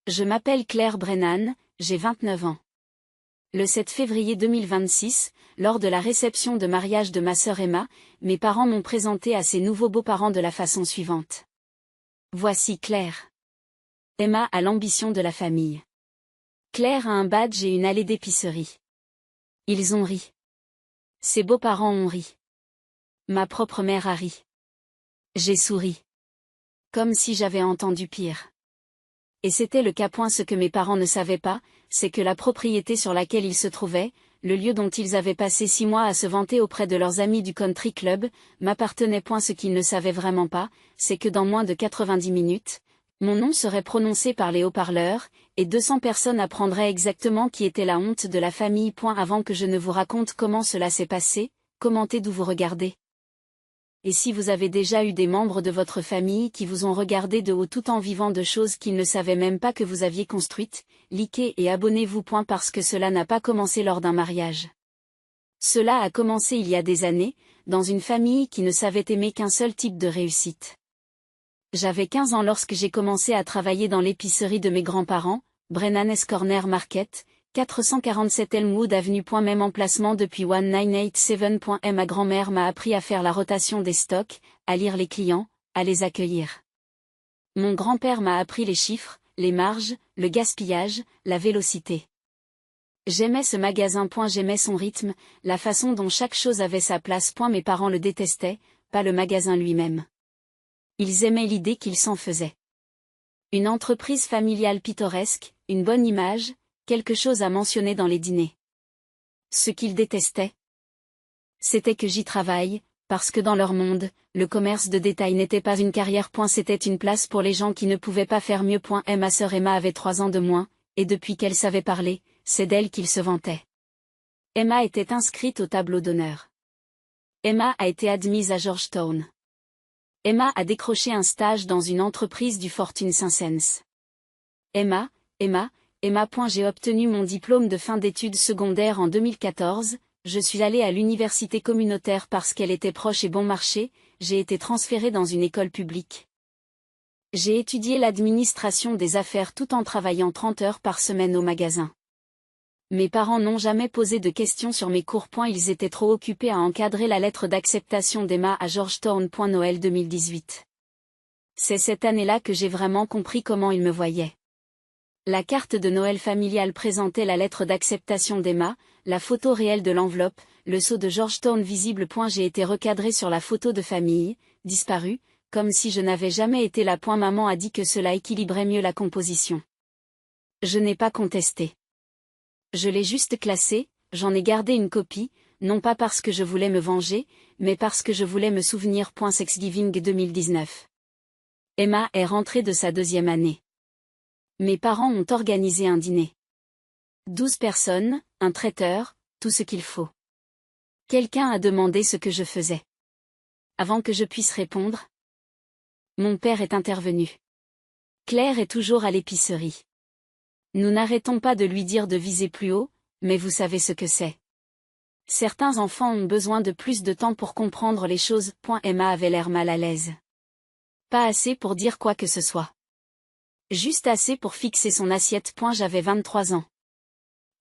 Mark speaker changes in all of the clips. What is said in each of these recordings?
Speaker 1: Je m'appelle Claire Brennan, j'ai 29 ans. Le 7 février 2026, lors de la réception de mariage de ma sœur Emma, mes parents m'ont présenté à ses nouveaux beaux-parents de la façon suivante. Voici Claire. Emma a l'ambition de la famille. Claire a un badge et une allée d'épicerie. Ils ont ri. Ses beaux-parents ont ri. Ma propre mère a ri. J'ai souri. Comme si j'avais entendu pire. Et c'était le cas. Ce que mes parents ne savaient pas, c'est que la propriété sur laquelle ils se trouvaient, le lieu dont ils avaient passé 6 mois à se vanter auprès de leurs amis du country club, m'appartenait. Ce qu'ils ne savaient vraiment pas, c'est que dans moins de 90 minutes, mon nom serait prononcé par les haut-parleurs, et 200 personnes apprendraient exactement qui était la honte de la famille. Avant que je ne vous raconte comment cela s'est passé, commentez d'où vous regardez. Et si vous avez déjà eu des membres de votre famille qui vous ont regardé de haut tout en vivant de choses qu'ils ne savaient même pas que vous aviez construites, likez et abonnez-vous. Parce que cela n'a pas commencé lors d'un mariage. Cela a commencé il y a des années, dans une famille qui ne savait aimer qu'un seul type de réussite. J'avais 15 ans lorsque j'ai commencé à travailler dans l'épicerie de mes grands-parents, Brennan's Corner Market, 447 Elmwood Avenue. Même emplacement depuis 1987. Ma grand-mère m'a appris à faire la rotation des stocks, à lire les clients, à les accueillir. Mon grand-père m'a appris les chiffres, les marges, le gaspillage, la vélocité. J'aimais ce magasin. J'aimais son rythme, la façon dont chaque chose avait sa place. Mes parents le détestaient, pas le magasin lui-même. Ils aimaient l'idée qu'il s'en faisait. Une entreprise familiale pittoresque, une bonne image, quelque chose à mentionner dans les dîners. Ce qu'ils détestaient, c'était que j'y travaille, parce que dans leur monde, le commerce de détail n'était pas une carrière. C'était une place pour les gens qui ne pouvaient pas faire mieux. Ma sœur Emma avait 3 ans de moins, et depuis qu'elle savait parler, c'est d'elle qu'ils se vantaient. Emma était inscrite au tableau d'honneur. Emma a été admise à Georgetown. Emma a décroché un stage dans une entreprise du Fortune 500. Emma. J'ai obtenu mon diplôme de fin d'études secondaires en 2014, je suis allée à l'université communautaire parce qu'elle était proche et bon marché, j'ai été transférée dans une école publique. J'ai étudié l'administration des affaires tout en travaillant 30 heures par semaine au magasin. Mes parents n'ont jamais posé de questions sur mes cours. Ils étaient trop occupés à encadrer la lettre d'acceptation d'Emma à Georgetown. Noël 2018. C'est cette année-là que j'ai vraiment compris comment ils me voyaient. La carte de Noël familiale présentait la lettre d'acceptation d'Emma, la photo réelle de l'enveloppe, le sceau de Georgetown visible. J'ai été recadrée sur la photo de famille, disparue, comme si je n'avais jamais été là. Maman a dit que cela équilibrait mieux la composition. Je n'ai pas contesté. Je l'ai juste classée, j'en ai gardé une copie, non pas parce que je voulais me venger, mais parce que je voulais me souvenir. Thanksgiving 2019. Emma est rentrée de sa 2e année. Mes parents ont organisé un dîner. 12 personnes, un traiteur, tout ce qu'il faut. Quelqu'un a demandé ce que je faisais. Avant que je puisse répondre, mon père est intervenu. Claire est toujours à l'épicerie. Nous n'arrêtons pas de lui dire de viser plus haut, mais vous savez ce que c'est. Certains enfants ont besoin de plus de temps pour comprendre les choses. Emma avait l'air mal à l'aise. Pas assez pour dire quoi que ce soit. Juste assez pour fixer son assiette. J'avais 23 ans.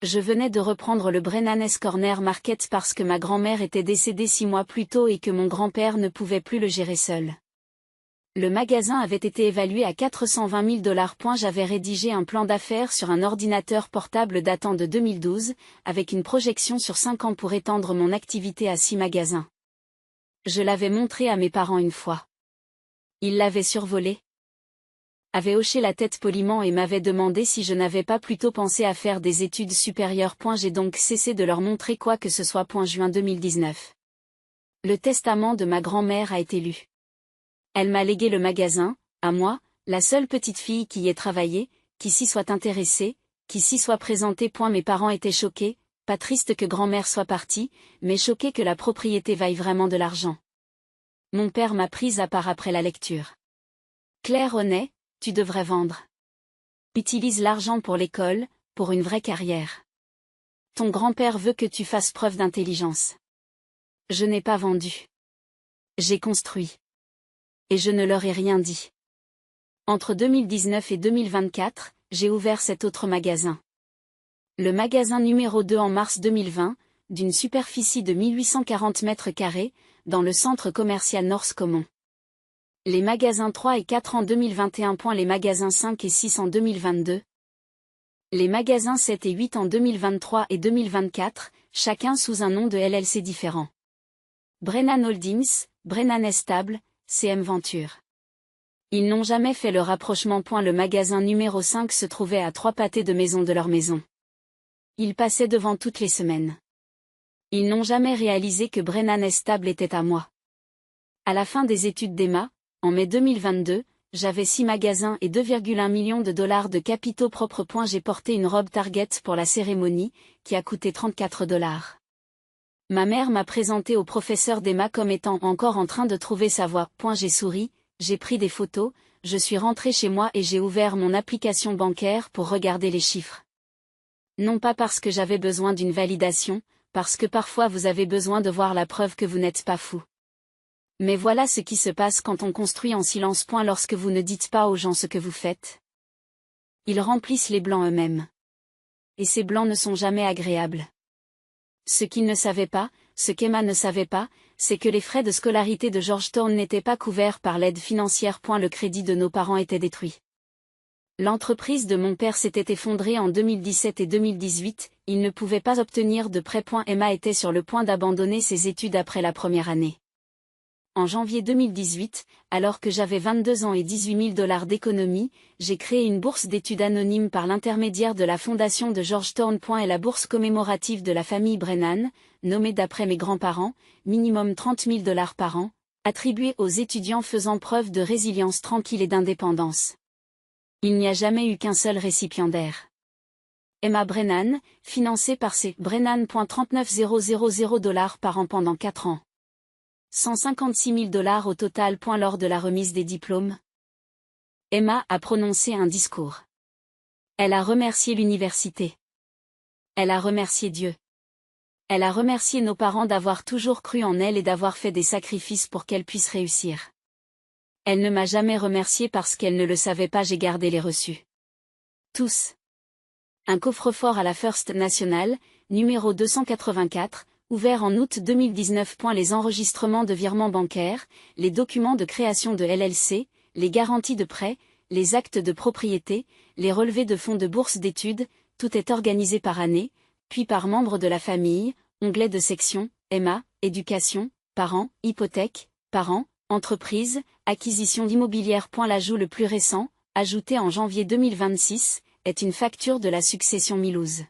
Speaker 1: Je venais de reprendre le Brennan's Corner Market parce que ma grand-mère était décédée 6 mois plus tôt et que mon grand-père ne pouvait plus le gérer seul. Le magasin avait été évalué à 420 000 $. J'avais rédigé un plan d'affaires sur un ordinateur portable datant de 2012, avec une projection sur 5 ans pour étendre mon activité à 6 magasins. Je l'avais montré à mes parents une fois. Ils l'avaient survolé, avait hoché la tête poliment et m'avait demandé si je n'avais pas plutôt pensé à faire des études supérieures. J'ai donc cessé de leur montrer quoi que ce soit. Juin 2019. Le testament de ma grand-mère a été lu. Elle m'a légué le magasin, à moi, la seule petite fille qui y ait travaillé, qui s'y soit intéressée, qui s'y soit présentée. Mes parents étaient choqués, pas tristes que grand-mère soit partie, mais choqués que la propriété vaille vraiment de l'argent. Mon père m'a prise à part après la lecture. Claire Honnet, tu devrais vendre. Utilise l'argent pour l'école, pour une vraie carrière. Ton grand-père veut que tu fasses preuve d'intelligence. Je n'ai pas vendu. J'ai construit. Et je ne leur ai rien dit. Entre 2019 et 2024, j'ai ouvert cet autre magasin. Le magasin numéro 2 en mars 2020, d'une superficie de 1840 mètres carrés, dans le centre commercial North Common. Les magasins 3 et 4 en 2021. Les magasins 5 et 6 en 2022. Les magasins 7 et 8 en 2023 et 2024, chacun sous un nom de LLC différent. Brennan Holdings, Brennan Estable, CM Venture. Ils n'ont jamais fait le rapprochement. Le magasin numéro 5 se trouvait à 3 pâtés de maison de leur maison. Ils passaient devant toutes les semaines. Ils n'ont jamais réalisé que Brennan Estable était à moi. À la fin des études d'Emma, en mai 2022, j'avais 6 magasins et 2,1 millions de dollars de capitaux propres. J'ai porté une robe Target pour la cérémonie, qui a coûté 34 dollars. Ma mère m'a présenté au professeur d'Emma comme étant encore en train de trouver sa voie. J'ai souri, j'ai pris des photos, je suis rentré chez moi et j'ai ouvert mon application bancaire pour regarder les chiffres. Non pas parce que j'avais besoin d'une validation, parce que parfois vous avez besoin de voir la preuve que vous n'êtes pas fou. Mais voilà ce qui se passe quand on construit en silence. Lorsque vous ne dites pas aux gens ce que vous faites. Ils remplissent les blancs eux-mêmes. Et ces blancs ne sont jamais agréables. Ce qu'ils ne savaient pas, ce qu'Emma ne savait pas, c'est que les frais de scolarité de Georgetown n'étaient pas couverts par l'aide financière. Le crédit de nos parents était détruit. L'entreprise de mon père s'était effondrée en 2017 et 2018, il ne pouvait pas obtenir de prêt. Emma était sur le point d'abandonner ses études après la première année. En janvier 2018, alors que j'avais 22 ans et 18 000 dollars d'économie, j'ai créé une bourse d'études anonyme par l'intermédiaire de la fondation de Georgetown. Et la bourse commémorative de la famille Brennan, nommée d'après mes grands-parents, minimum 30 000 dollars par an, attribuée aux étudiants faisant preuve de résilience tranquille et d'indépendance. Il n'y a jamais eu qu'un seul récipiendaire. Emma Brennan, financée par ses Brennan. 39 000 dollars par an pendant 4 ans. 156 000 dollars au total. Lors de la remise des diplômes, Emma a prononcé un discours. Elle a remercié l'université. Elle a remercié Dieu. Elle a remercié nos parents d'avoir toujours cru en elle et d'avoir fait des sacrifices pour qu'elle puisse réussir. Elle ne m'a jamais remercié parce qu'elle ne le savait pas. J'ai gardé les reçus. Tous. Un coffre-fort à la First National, numéro 284, ouvert en août 2019. Les enregistrements de virements bancaires, les documents de création de LLC, les garanties de prêt, les actes de propriété, les relevés de fonds de bourse d'études, tout est organisé par année, puis par membre de la famille, onglet de section, Emma, éducation, parents, hypothèque, parents, entreprise, acquisition d'immobilière. L'ajout le plus récent, ajouté en janvier 2026, est une facture de la succession Milouz.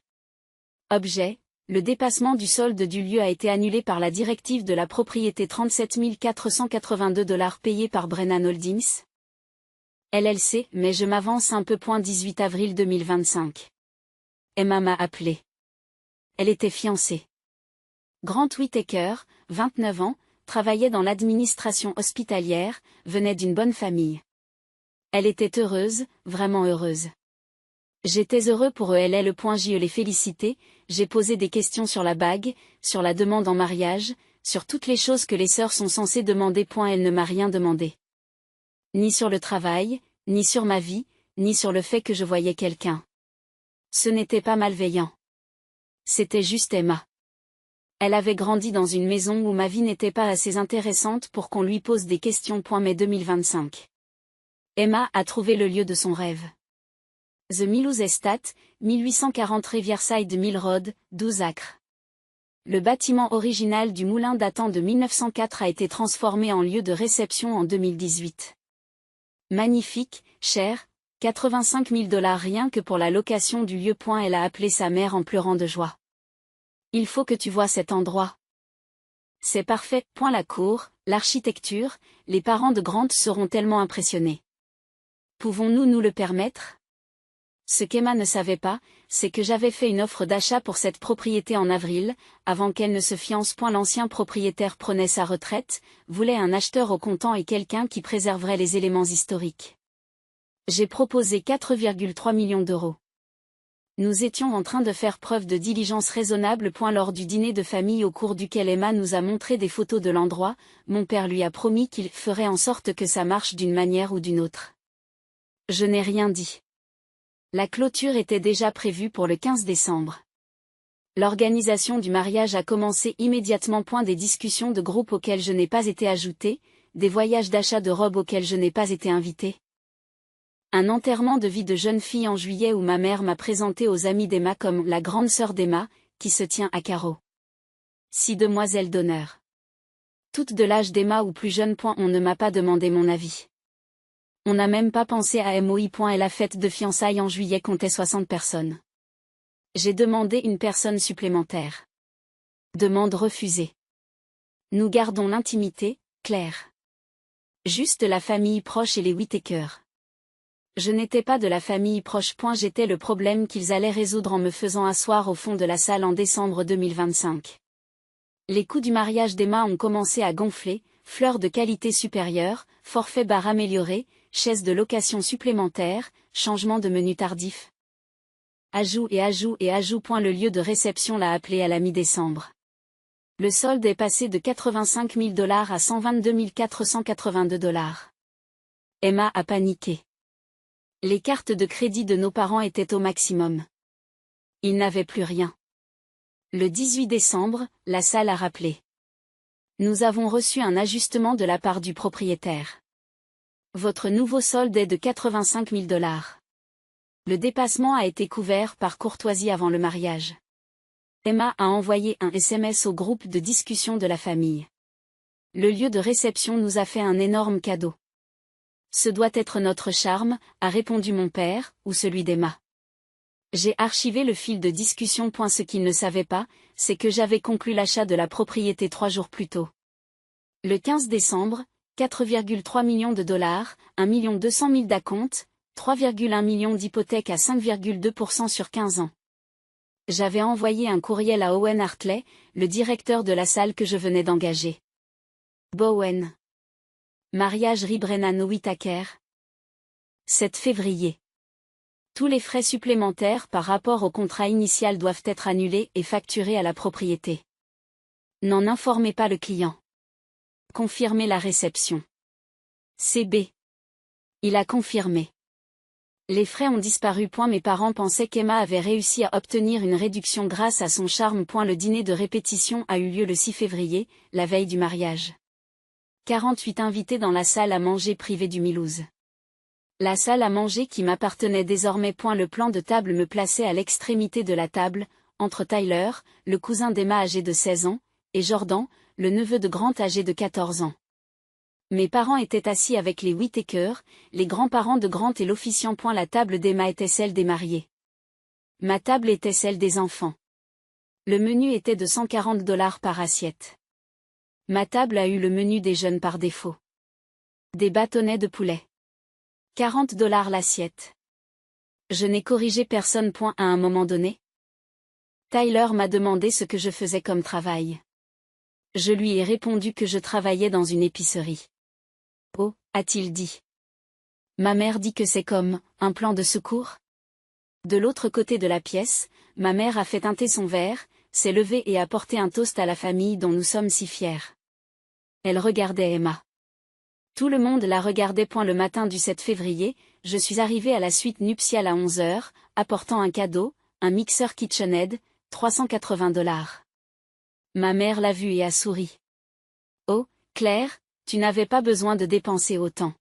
Speaker 1: Objet. Le dépassement du solde du lieu a été annulé par la directive de la propriété. 37 482 dollars payés par Brennan Holdings. LLC, mais je m'avance un peu. 18 avril 2025. Emma m'a appelé. Elle était fiancée. Grant Whittaker, 29 ans, travaillait dans l'administration hospitalière, venait d'une bonne famille. Elle était heureuse, vraiment heureuse. J'étais heureux pour eux. Je les félicitais, j'ai posé des questions sur la bague, sur la demande en mariage, sur toutes les choses que les sœurs sont censées demander. Elle ne m'a rien demandé. Ni sur le travail, ni sur ma vie, ni sur le fait que je voyais quelqu'un. Ce n'était pas malveillant. C'était juste Emma. Elle avait grandi dans une maison où ma vie n'était pas assez intéressante pour qu'on lui pose des questions. Mai 2025. Emma a trouvé le lieu de son rêve. The Milouz Estate, 1840 Riverside Mill Road, 12 acres. Le bâtiment original du moulin datant de 1904 a été transformé en lieu de réception en 2018. Magnifique, cher, 85 000 dollars rien que pour la location du lieu. Elle a appelé sa mère en pleurant de joie. Il faut que tu vois cet endroit. C'est parfait. La cour, l'architecture, les parents de Grant seront tellement impressionnés. Pouvons-nous nous le permettre? Ce qu'Emma ne savait pas, c'est que j'avais fait une offre d'achat pour cette propriété en avril, avant qu'elle ne se fiance. L'ancien propriétaire prenait sa retraite, voulait un acheteur au comptant et quelqu'un qui préserverait les éléments historiques. J'ai proposé 4,3 millions d'euros. Nous étions en train de faire preuve de diligence raisonnable. Lors du dîner de famille au cours duquel Emma nous a montré des photos de l'endroit, mon père lui a promis qu'il ferait en sorte que ça marche d'une manière ou d'une autre. Je n'ai rien dit. La clôture était déjà prévue pour le 15 décembre. L'organisation du mariage a commencé immédiatement. Des discussions de groupe auxquelles je n'ai pas été ajoutée, des voyages d'achat de robes auxquels je n'ai pas été invitée. Un enterrement de vie de jeune fille en juillet où ma mère m'a présentée aux amis d'Emma comme la grande sœur d'Emma, qui se tient à Carreau. 6 demoiselles d'honneur. Toutes de l'âge d'Emma ou plus jeune. On ne m'a pas demandé mon avis. On n'a même pas pensé à MOI. Et la fête de fiançailles en juillet comptait 60 personnes. J'ai demandé une personne supplémentaire. Demande refusée. Nous gardons l'intimité, Claire. Juste la famille proche et les Whittaker. Je n'étais pas de la famille proche. J'étais le problème qu'ils allaient résoudre en me faisant asseoir au fond de la salle en décembre 2025. Les coûts du mariage d'Emma ont commencé à gonfler, fleurs de qualité supérieure, forfait bar amélioré, chaises de location supplémentaires, changement de menu tardif. Ajout. Le lieu de réception l'a appelé à la mi-décembre. Le solde est passé de 85 000 $ à 122 482 $. Emma a paniqué. Les cartes de crédit de nos parents étaient au maximum. Ils n'avaient plus rien. Le 18 décembre, la salle a rappelé. Nous avons reçu un ajustement de la part du propriétaire. Votre nouveau solde est de 85 000 $. Le dépassement a été couvert par courtoisie avant le mariage. Emma a envoyé un SMS au groupe de discussion de la famille. Le lieu de réception nous a fait un énorme cadeau. Ce doit être notre charme, a répondu mon père, ou celui d'Emma. J'ai archivé le fil de discussion. Ce qu'il ne savait pas, c'est que j'avais conclu l'achat de la propriété 3 jours plus tôt. Le 15 décembre, 4,3 millions de $, 1 200 000 d'acompte, 3,1 millions d'hypothèque à 5,2% sur 15 ans. J'avais envoyé un courriel à Owen Hartley, le directeur de la salle que je venais d'engager. Bowen. Mariage Brennan Whittaker. 7 février. Tous les frais supplémentaires par rapport au contrat initial doivent être annulés et facturés à la propriété. N'en informez pas le client. Confirmez la réception. CB. Il a confirmé. Les frais ont disparu. Mes parents pensaient qu'Emma avait réussi à obtenir une réduction grâce à son charme. Le dîner de répétition a eu lieu le 6 février, la veille du mariage. 48 invités dans la salle à manger privée du Milouz. La salle à manger qui m'appartenait désormais. Le plan de table me plaçait à l'extrémité de la table, entre Tyler, le cousin d'Emma âgé de 16 ans, et Jordan, le neveu de Grant âgé de 14 ans. Mes parents étaient assis avec les Whittaker, les grands-parents de Grant et l'officiant. La table d'Emma était celle des mariés. Ma table était celle des enfants. Le menu était de 140 $ par assiette. Ma table a eu le menu des jeunes par défaut. Des bâtonnets de poulet. 40 $ l'assiette. Je n'ai corrigé personne. À un moment donné. Tyler m'a demandé ce que je faisais comme travail. Je lui ai répondu que je travaillais dans une épicerie. Oh, a-t-il dit. Ma mère dit que c'est comme un plan de secours. De l'autre côté de la pièce, ma mère a fait teinter son verre, s'est levée et a porté un toast à la famille dont nous sommes si fiers. Elle regardait Emma. Tout le monde la regardait. Le matin du 7 février, je suis arrivée à la suite nuptiale à 11 h, apportant un cadeau, un mixeur KitchenAid, 380 $. Ma mère l'a vu et a souri. Oh, Claire, tu n'avais pas besoin de dépenser autant.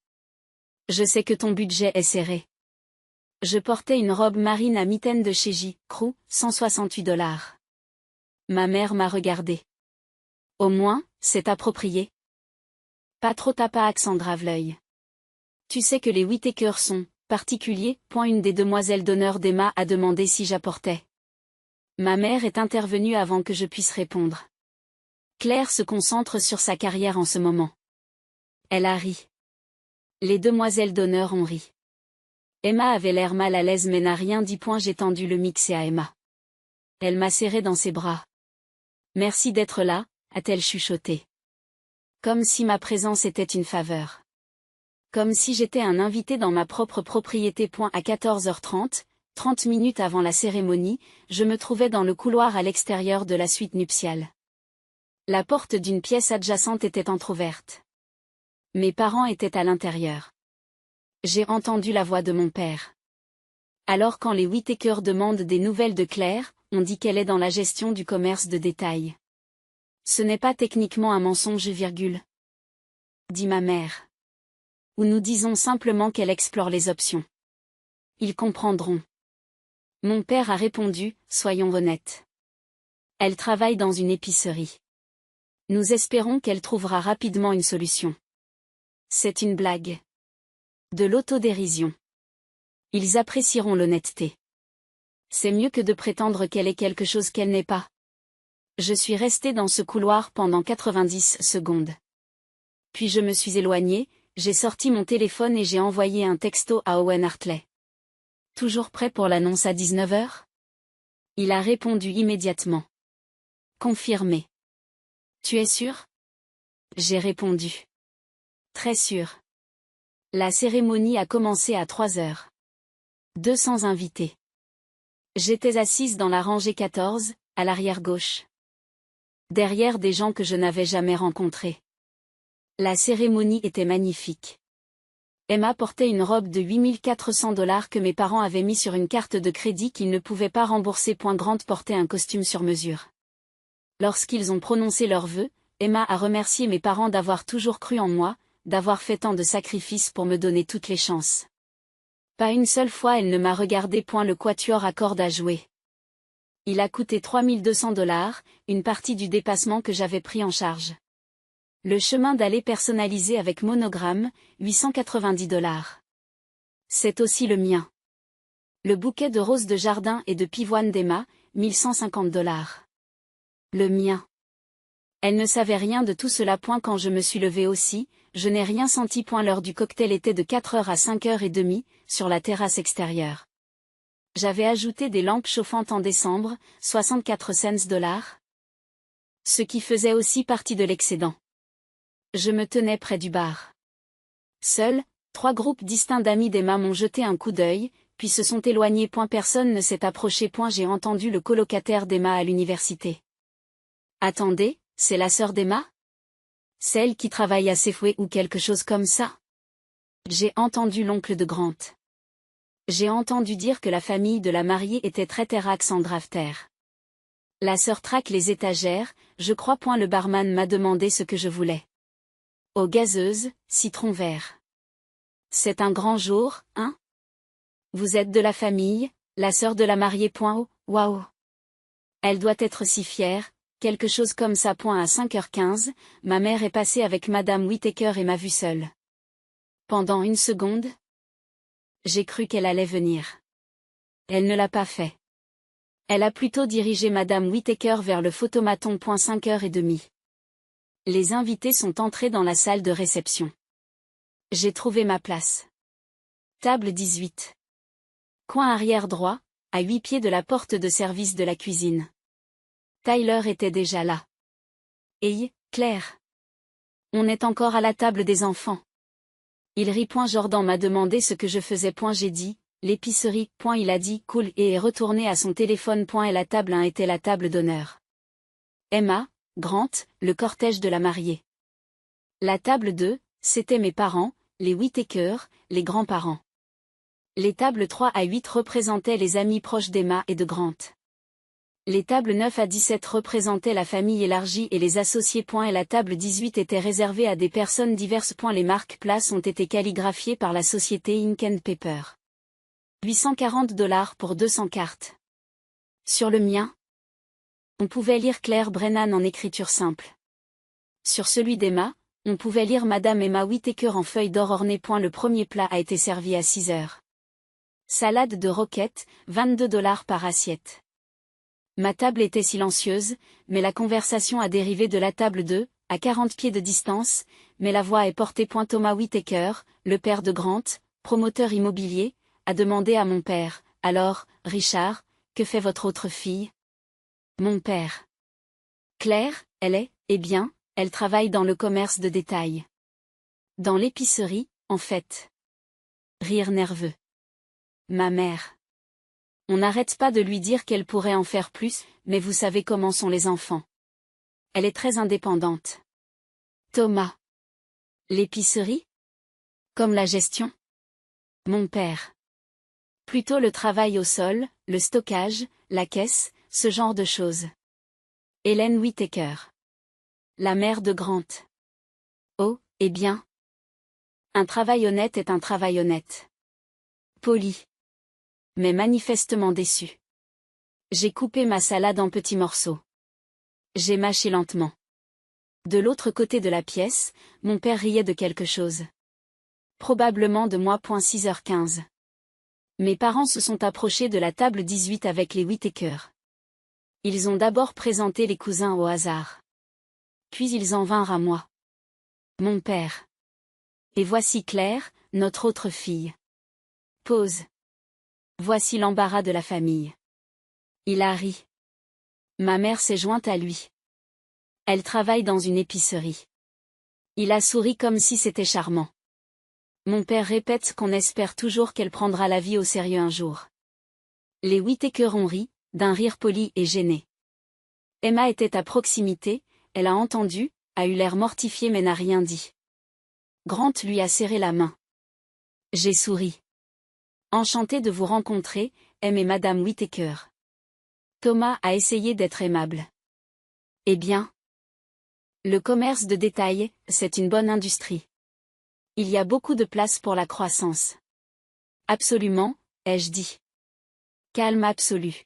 Speaker 1: Je sais que ton budget est serré. Je portais une robe marine à mitaine de chez J.Crew, 168 $. Ma mère m'a regardé. Au moins, c'est approprié. Pas trop. Pas accent grave l'œil. Tu sais que les Whittaker sont particuliers. Une des demoiselles d'honneur d'Emma a demandé si j'apportais. Ma mère est intervenue avant que je puisse répondre. Claire se concentre sur sa carrière en ce moment. Elle a ri. Les demoiselles d'honneur ont ri. Emma avait l'air mal à l'aise mais n'a rien dit. J'ai tendu le mixé à Emma. Elle m'a serré dans ses bras. Merci d'être là, a-t-elle chuchoté. Comme si ma présence était une faveur. Comme si j'étais un invité dans ma propre propriété. À 14h30, 30 minutes avant la cérémonie, je me trouvais dans le couloir à l'extérieur de la suite nuptiale. La porte d'une pièce adjacente était entr'ouverte. Mes parents étaient à l'intérieur. J'ai entendu la voix de mon père. Alors quand les Whittaker demandent des nouvelles de Claire, on dit qu'elle est dans la gestion du commerce de détail. Ce n'est pas techniquement un mensonge, dit ma mère. Ou nous disons simplement qu'elle explore les options. Ils comprendront. Mon père a répondu, soyons honnêtes. Elle travaille dans une épicerie. Nous espérons qu'elle trouvera rapidement une solution. C'est une blague. De l'autodérision. Ils apprécieront l'honnêteté. C'est mieux que de prétendre qu'elle est quelque chose qu'elle n'est pas. Je suis restée dans ce couloir pendant 90 secondes. Puis je me suis éloignée, j'ai sorti mon téléphone et j'ai envoyé un texto à Owen Hartley. Toujours prêt pour l'annonce à 19h? Il a répondu immédiatement. Confirmé. Tu es sûr? J'ai répondu. Très sûr. La cérémonie a commencé à 3h. 200 invités. J'étais assise dans la rangée 14, à l'arrière gauche. Derrière des gens que je n'avais jamais rencontrés. La cérémonie était magnifique. Emma portait une robe de $8 400 que mes parents avaient mis sur une carte de crédit qu'ils ne pouvaient pas rembourser. Grant portait un costume sur mesure. Lorsqu'ils ont prononcé leurs vœux, Emma a remercié mes parents d'avoir toujours cru en moi, d'avoir fait tant de sacrifices pour me donner toutes les chances. Pas une seule fois elle ne m'a regardé. Le quatuor à cordes a joué. Il a coûté $3200, une partie du dépassement que j'avais pris en charge. Le chemin d'aller personnalisé avec monogramme, $890. C'est aussi le mien. Le bouquet de roses de jardin et de pivoine d'Emma, $1150. Le mien. Elle ne savait rien de tout cela. Quand je me suis levée aussi, je n'ai rien senti. L'heure du cocktail était de 4h à 5h30, sur la terrasse extérieure. J'avais ajouté des lampes chauffantes en décembre, 64 cents. Ce qui faisait aussi partie de l'excédent. Je me tenais près du bar. Seuls, 3 groupes distincts d'amis d'Emma m'ont jeté un coup d'œil, puis se sont éloignés. Personne ne s'est approché. J'ai entendu le colocataire d'Emma à l'université. Attendez, c'est la sœur d'Emma? Celle qui travaille à Safeway ou quelque chose comme ça? J'ai entendu l'oncle de Grant. J'ai entendu dire que la famille de la mariée était très terrax en drafter. La sœur traque les étagères, je crois. Le barman m'a demandé ce que je voulais. Eau gazeuse, citron vert. C'est un grand jour, hein? Vous êtes de la famille, la sœur de la mariée. Oh, waouh! Elle doit être si fière, quelque chose comme ça. À 5h15, ma mère est passée avec Madame Whittaker et m'a vue seule. Pendant une seconde, j'ai cru qu'elle allait venir. Elle ne l'a pas fait. Elle a plutôt dirigé Madame Whittaker vers le photomaton. 5h30. Les invités sont entrés dans la salle de réception. J'ai trouvé ma place. Table 18. Coin arrière droit, à 8 pieds de la porte de service de la cuisine. Tyler était déjà là. Hey, Claire. On est encore à la table des enfants. Il rit. Jordan m'a demandé ce que je faisais. J'ai dit, l'épicerie. Il a dit, cool, et est retourné à son téléphone. Et la table 1 était la table d'honneur. Emma, Grant, le cortège de la mariée. La table 2, c'était mes parents, les Whittaker, les grands-parents. Les tables 3 à 8 représentaient les amis proches d'Emma et de Grant. Les tables 9 à 17 représentaient la famille élargie et les associés. Et la table 18 était réservée à des personnes diverses. Les marques places ont été calligraphiées par la société Ink and Paper. $840 pour 200 cartes. Sur le mien, on pouvait lire Claire Brennan en écriture simple. Sur celui d'Emma, on pouvait lire Madame Emma Whittaker en feuille d'or ornée. Le premier plat a été servi à 6h. Salade de roquette, $22 par assiette. Ma table était silencieuse, mais la conversation a dérivé de la table 2, à 40 pieds de distance, mais la voix est portée. Thomas Whittaker, le père de Grant, promoteur immobilier, a demandé à mon père, alors, Richard, que fait votre autre fille? Mon père. Claire, eh bien, elle travaille dans le commerce de détail. Dans l'épicerie, en fait. Rire nerveux. Ma mère. On n'arrête pas de lui dire qu'elle pourrait en faire plus, mais vous savez comment sont les enfants. Elle est très indépendante. Thomas. L'épicerie? Comme la gestion? Mon père. Plutôt le travail au sol, le stockage, la caisse, ce genre de choses. Hélène Whittaker. La mère de Grant. Oh, eh bien. Un travail honnête est un travail honnête. Poli. Mais manifestement déçu. J'ai coupé ma salade en petits morceaux. J'ai mâché lentement. De l'autre côté de la pièce, mon père riait de quelque chose. Probablement de moi. 6h15. Mes parents se sont approchés de la table 18 avec les Whittaker. Ils ont d'abord présenté les cousins au hasard. Puis ils en vinrent à moi. Mon père. Et voici Claire, notre autre fille. Pause. Voici l'embarras de la famille. Il a ri. Ma mère s'est jointe à lui. Elle travaille dans une épicerie. Il a souri comme si c'était charmant. Mon père répète qu'on espère toujours qu'elle prendra la vie au sérieux un jour. Les Whittaker ont ri, d'un rire poli et gêné. Emma était à proximité, elle a entendu, a eu l'air mortifié mais n'a rien dit. Grant lui a serré la main. J'ai souri. Enchanté de vous rencontrer, M et Madame Whittaker. Thomas a essayé d'être aimable. Eh bien. Le commerce de détail, c'est une bonne industrie. Il y a beaucoup de place pour la croissance. Absolument, ai-je dit. Calme absolu.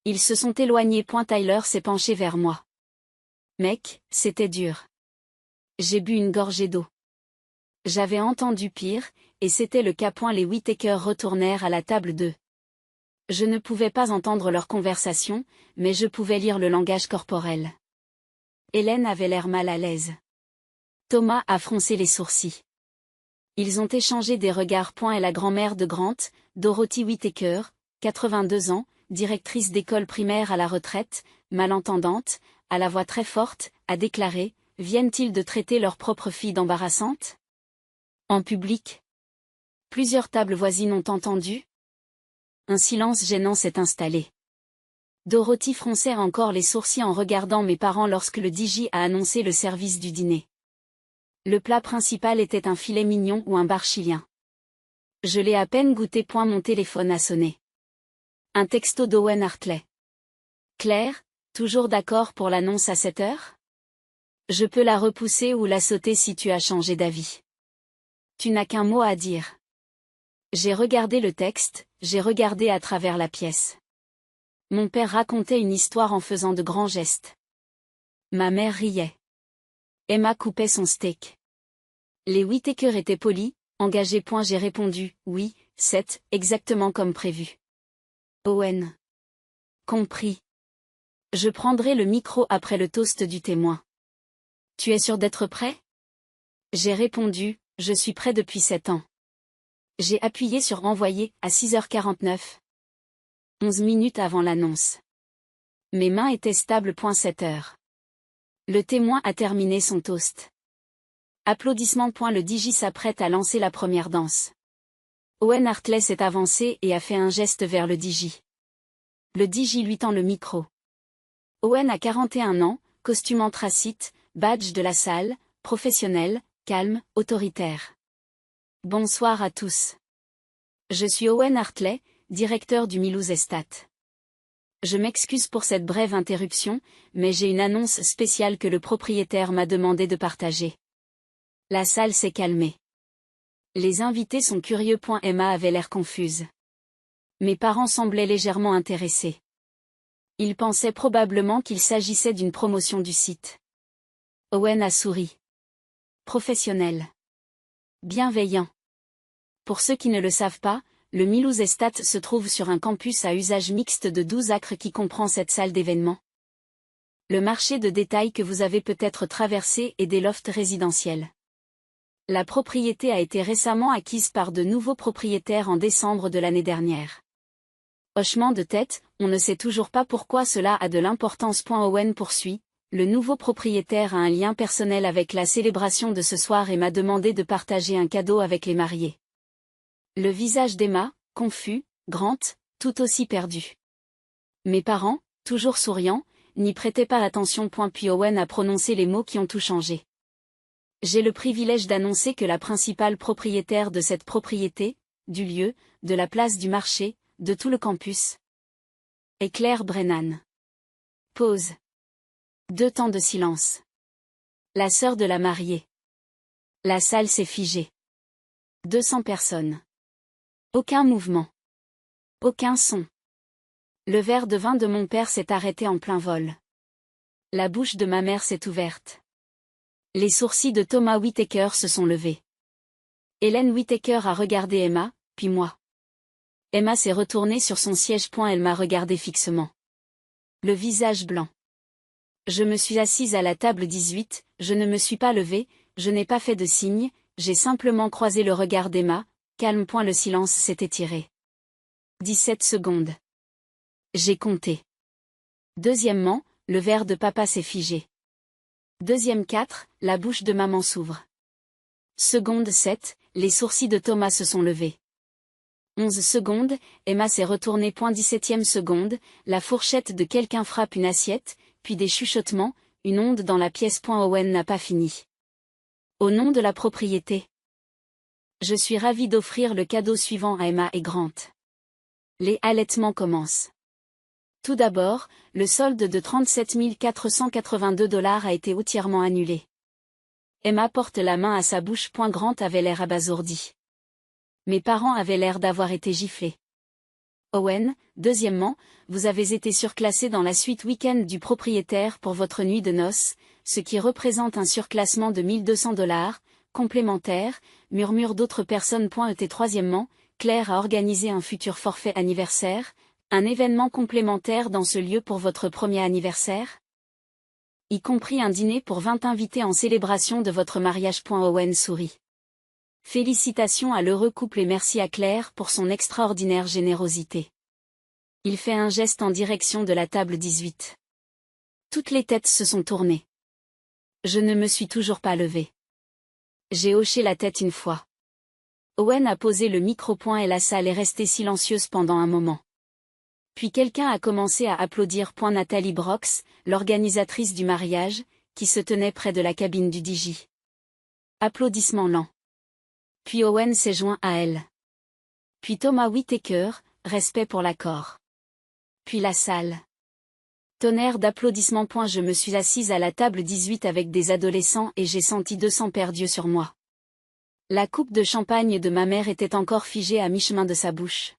Speaker 1: Ils se sont éloignés. Tyler s'est penché vers moi. Mec, c'était dur. J'ai bu une gorgée d'eau. J'avais entendu pire, et c'était le cas. Les Whittaker retournèrent à la table 2. Je ne pouvais pas entendre leur conversation, mais je pouvais lire le langage corporel. Hélène avait l'air mal à l'aise. Thomas a froncé les sourcils. Ils ont échangé des regards. Et la grand-mère de Grant, Dorothy Whittaker, 82 ans, directrice d'école primaire à la retraite, malentendante, à la voix très forte, a déclaré « Viennent-ils de traiter leur propre fille d'embarrassante ?» En public. Plusieurs tables voisines ont entendu. Un silence gênant s'est installé. Dorothy fronçait encore les sourcils en regardant mes parents lorsque le DJ a annoncé le service du dîner. Le plat principal était un filet mignon ou un bar chilien. Je l'ai à peine goûté. Mon téléphone a sonné. Un texto d'Owen Hartley. Claire, toujours d'accord pour l'annonce à 7h? Je peux la repousser ou la sauter si tu as changé d'avis. Tu n'as qu'un mot à dire. J'ai regardé le texte, j'ai regardé à travers la pièce. Mon père racontait une histoire en faisant de grands gestes. Ma mère riait. Emma coupait son steak. Les Whittaker étaient polis, engagés. J'ai répondu, oui, c'est exactement comme prévu. Owen. Compris. Je prendrai le micro après le toast du témoin. Tu es sûr d'être prêt? J'ai répondu, je suis prêt depuis 7 ans. J'ai appuyé sur envoyer à 6h49. 11 minutes avant l'annonce. Mes mains étaient stables. 7h. Le témoin a terminé son toast. Applaudissements. Le DJ s'apprête à lancer la première danse. Owen Hartley s'est avancé et a fait un geste vers le DJ. Le DJ lui tend le micro. Owen a 41 ans, costume anthracite, badge de la salle, professionnel, calme, autoritaire. Bonsoir à tous. Je suis Owen Hartley, directeur du Milouz Estate. Je m'excuse pour cette brève interruption, mais j'ai une annonce spéciale que le propriétaire m'a demandé de partager. La salle s'est calmée. Les invités sont curieux. Emma avait l'air confuse. Mes parents semblaient légèrement intéressés. Ils pensaient probablement qu'il s'agissait d'une promotion du site. Owen a souri. Professionnel. Bienveillant. Pour ceux qui ne le savent pas, le Milouz Estate se trouve sur un campus à usage mixte de 12 acres qui comprend cette salle d'événements. Le marché de détail que vous avez peut-être traversé est des lofts résidentiels. La propriété a été récemment acquise par de nouveaux propriétaires en décembre de l'année dernière. Hochement de tête, on ne sait toujours pas pourquoi cela a de l'importance. Owen poursuit, le nouveau propriétaire a un lien personnel avec la célébration de ce soir et m'a demandé de partager un cadeau avec les mariés. Le visage d'Emma, confus, Grant, tout aussi perdu. Mes parents, toujours souriants, n'y prêtaient pas attention. Puis Owen a prononcé les mots qui ont tout changé. J'ai le privilège d'annoncer que la principale propriétaire de cette propriété, du lieu, de la place du marché, de tout le campus. Et Claire Brennan. Pause. 2 temps de silence. La sœur de la mariée. La salle s'est figée. 200 personnes. Aucun mouvement. Aucun son. Le verre de vin de mon père s'est arrêté en plein vol. La bouche de ma mère s'est ouverte. Les sourcils de Thomas Whittaker se sont levés. Hélène Whittaker a regardé Emma, puis moi. Emma s'est retournée sur son siège. Elle m'a regardé fixement. Le visage blanc. Je me suis assise à la table 18, je ne me suis pas levée, je n'ai pas fait de signe, j'ai simplement croisé le regard d'Emma, calme. Le silence s'est étiré. 17 secondes. J'ai compté. Deuxièmement, le verre de papa s'est figé. Deuxième 4, la bouche de maman s'ouvre. Seconde 7, les sourcils de Thomas se sont levés. 11 secondes, Emma s'est retournée. 17e seconde, la fourchette de quelqu'un frappe une assiette, puis des chuchotements, une onde dans la pièce. Owen n'a pas fini. Au nom de la propriété. Je suis ravie d'offrir le cadeau suivant à Emma et Grant. Les allaitements commencent. Tout d'abord, le solde de 37 482 $ a été entièrement annulé. Emma porte la main à sa bouche. Grant avait l'air abasourdi. Mes parents avaient l'air d'avoir été giflés. Owen, deuxièmement, vous avez été surclassé dans la suite week-end du propriétaire pour votre nuit de noces, ce qui représente un surclassement de 1200 $, complémentaire, murmurent d'autres personnes. Et troisièmement, Claire a organisé un futur forfait anniversaire, un événement complémentaire dans ce lieu pour votre premier anniversaire, y compris un dîner pour 20 invités en célébration de votre mariage. Owen sourit. Félicitations à l'heureux couple et merci à Claire pour son extraordinaire générosité. Il fait un geste en direction de la table 18. Toutes les têtes se sont tournées. Je ne me suis toujours pas levée. J'ai hoché la tête une fois. Owen a posé le micro. Et la salle est restée silencieuse pendant un moment. Puis quelqu'un a commencé à applaudir. Nathalie Brox, l'organisatrice du mariage, qui se tenait près de la cabine du DJ. Applaudissements lents. Puis Owen s'est joint à elle. Puis Thomas Whittaker, respect pour l'accord. Puis la salle. Tonnerre d'applaudissements. Je me suis assise à la table 18 avec des adolescents et j'ai senti 200 paires d'yeux sur moi. La coupe de champagne de ma mère était encore figée à mi-chemin de sa bouche.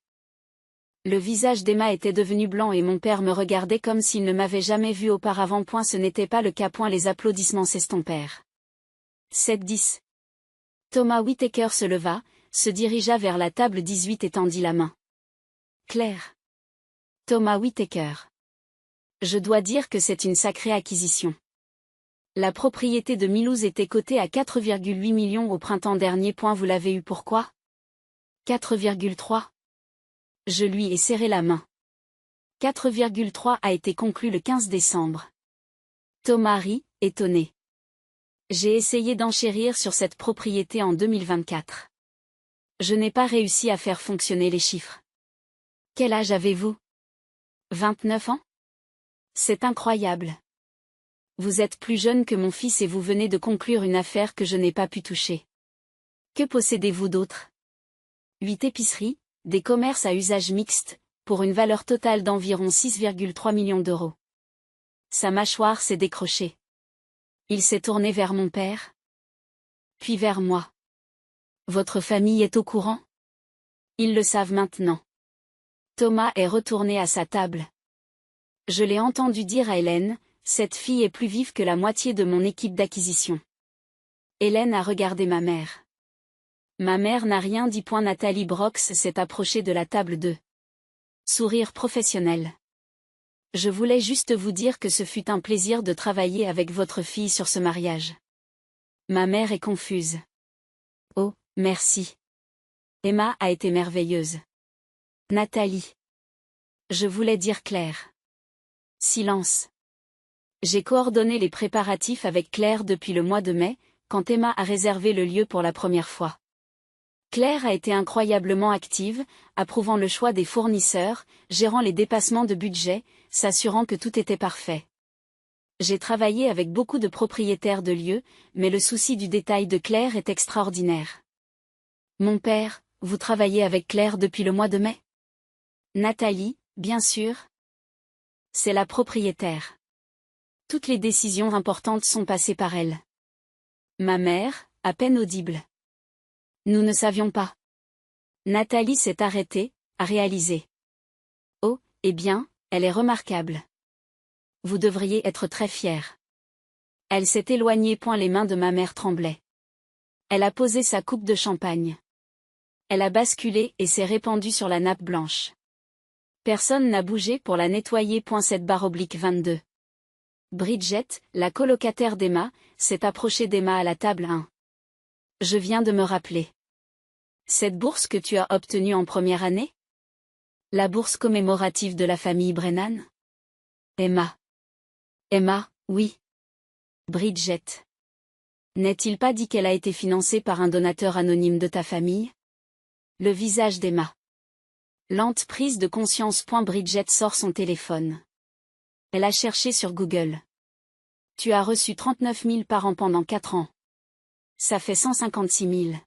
Speaker 1: Le visage d'Emma était devenu blanc et mon père me regardait comme s'il ne m'avait jamais vu auparavant. Ce n'était pas le cas. Les applaudissements s'estompèrent. 7-10. Thomas Whittaker se leva, se dirigea vers la table 18 et tendit la main. Claire. Thomas Whittaker. Je dois dire que c'est une sacrée acquisition. La propriété de Milouz était cotée à 4,8 millions au printemps dernier. Vous l'avez eu pourquoi 4,3. Je lui ai serré la main. 4,3 a été conclu le 15 décembre. Thomas rit, étonné. J'ai essayé d'enchérir sur cette propriété en 2024. Je n'ai pas réussi à faire fonctionner les chiffres. Quel âge avez-vous 29 ans. C'est incroyable. Vous êtes plus jeune que mon fils et vous venez de conclure une affaire que je n'ai pas pu toucher. Que possédez-vous d'autre 8 épiceries, des commerces à usage mixte, pour une valeur totale d'environ 6,3 millions d'euros. Sa mâchoire s'est décrochée. Il s'est tourné vers mon père. Puis vers moi. Votre famille est au courant? Ils le savent maintenant. Thomas est retourné à sa table. Je l'ai entendu dire à Hélène, cette fille est plus vive que la moitié de mon équipe d'acquisition. Hélène a regardé ma mère. Ma mère n'a rien dit. Nathalie Brox s'est approchée de la table 2. Sourire professionnel. Je voulais juste vous dire que ce fut un plaisir de travailler avec votre fille sur ce mariage. Ma mère est confuse. Oh, merci. Emma a été merveilleuse. Nathalie. Je voulais dire Claire. Silence. J'ai coordonné les préparatifs avec Claire depuis le mois de mai, quand Emma a réservé le lieu pour la première fois. Claire a été incroyablement active, approuvant le choix des fournisseurs, gérant les dépassements de budget, s'assurant que tout était parfait. J'ai travaillé avec beaucoup de propriétaires de lieux, mais le souci du détail de Claire est extraordinaire. Mon père, vous travaillez avec Claire depuis le mois de mai? Nathalie, bien sûr. C'est la propriétaire. Toutes les décisions importantes sont passées par elle. Ma mère, à peine audible. Nous ne savions pas. Nathalie s'est arrêtée, a réalisé. Oh, eh bien, elle est remarquable. Vous devriez être très fière. Elle s'est éloignée. Les mains de ma mère tremblaient. Elle a posé sa coupe de champagne. Elle a basculé et s'est répandue sur la nappe blanche. Personne n'a bougé pour la nettoyer. 7/22. Bridget, la colocataire d'Emma, s'est approchée d'Emma à la table 1. Je viens de me rappeler. Cette bourse que tu as obtenue en première année? La bourse commémorative de la famille Brennan? Emma. Emma, oui. Bridget. N'est-il pas dit qu'elle a été financée par un donateur anonyme de ta famille? Le visage d'Emma. Lente prise de conscience. Bridget sort son téléphone. Elle a cherché sur Google. Tu as reçu 39 000 par an pendant 4 ans. Ça fait 156 000.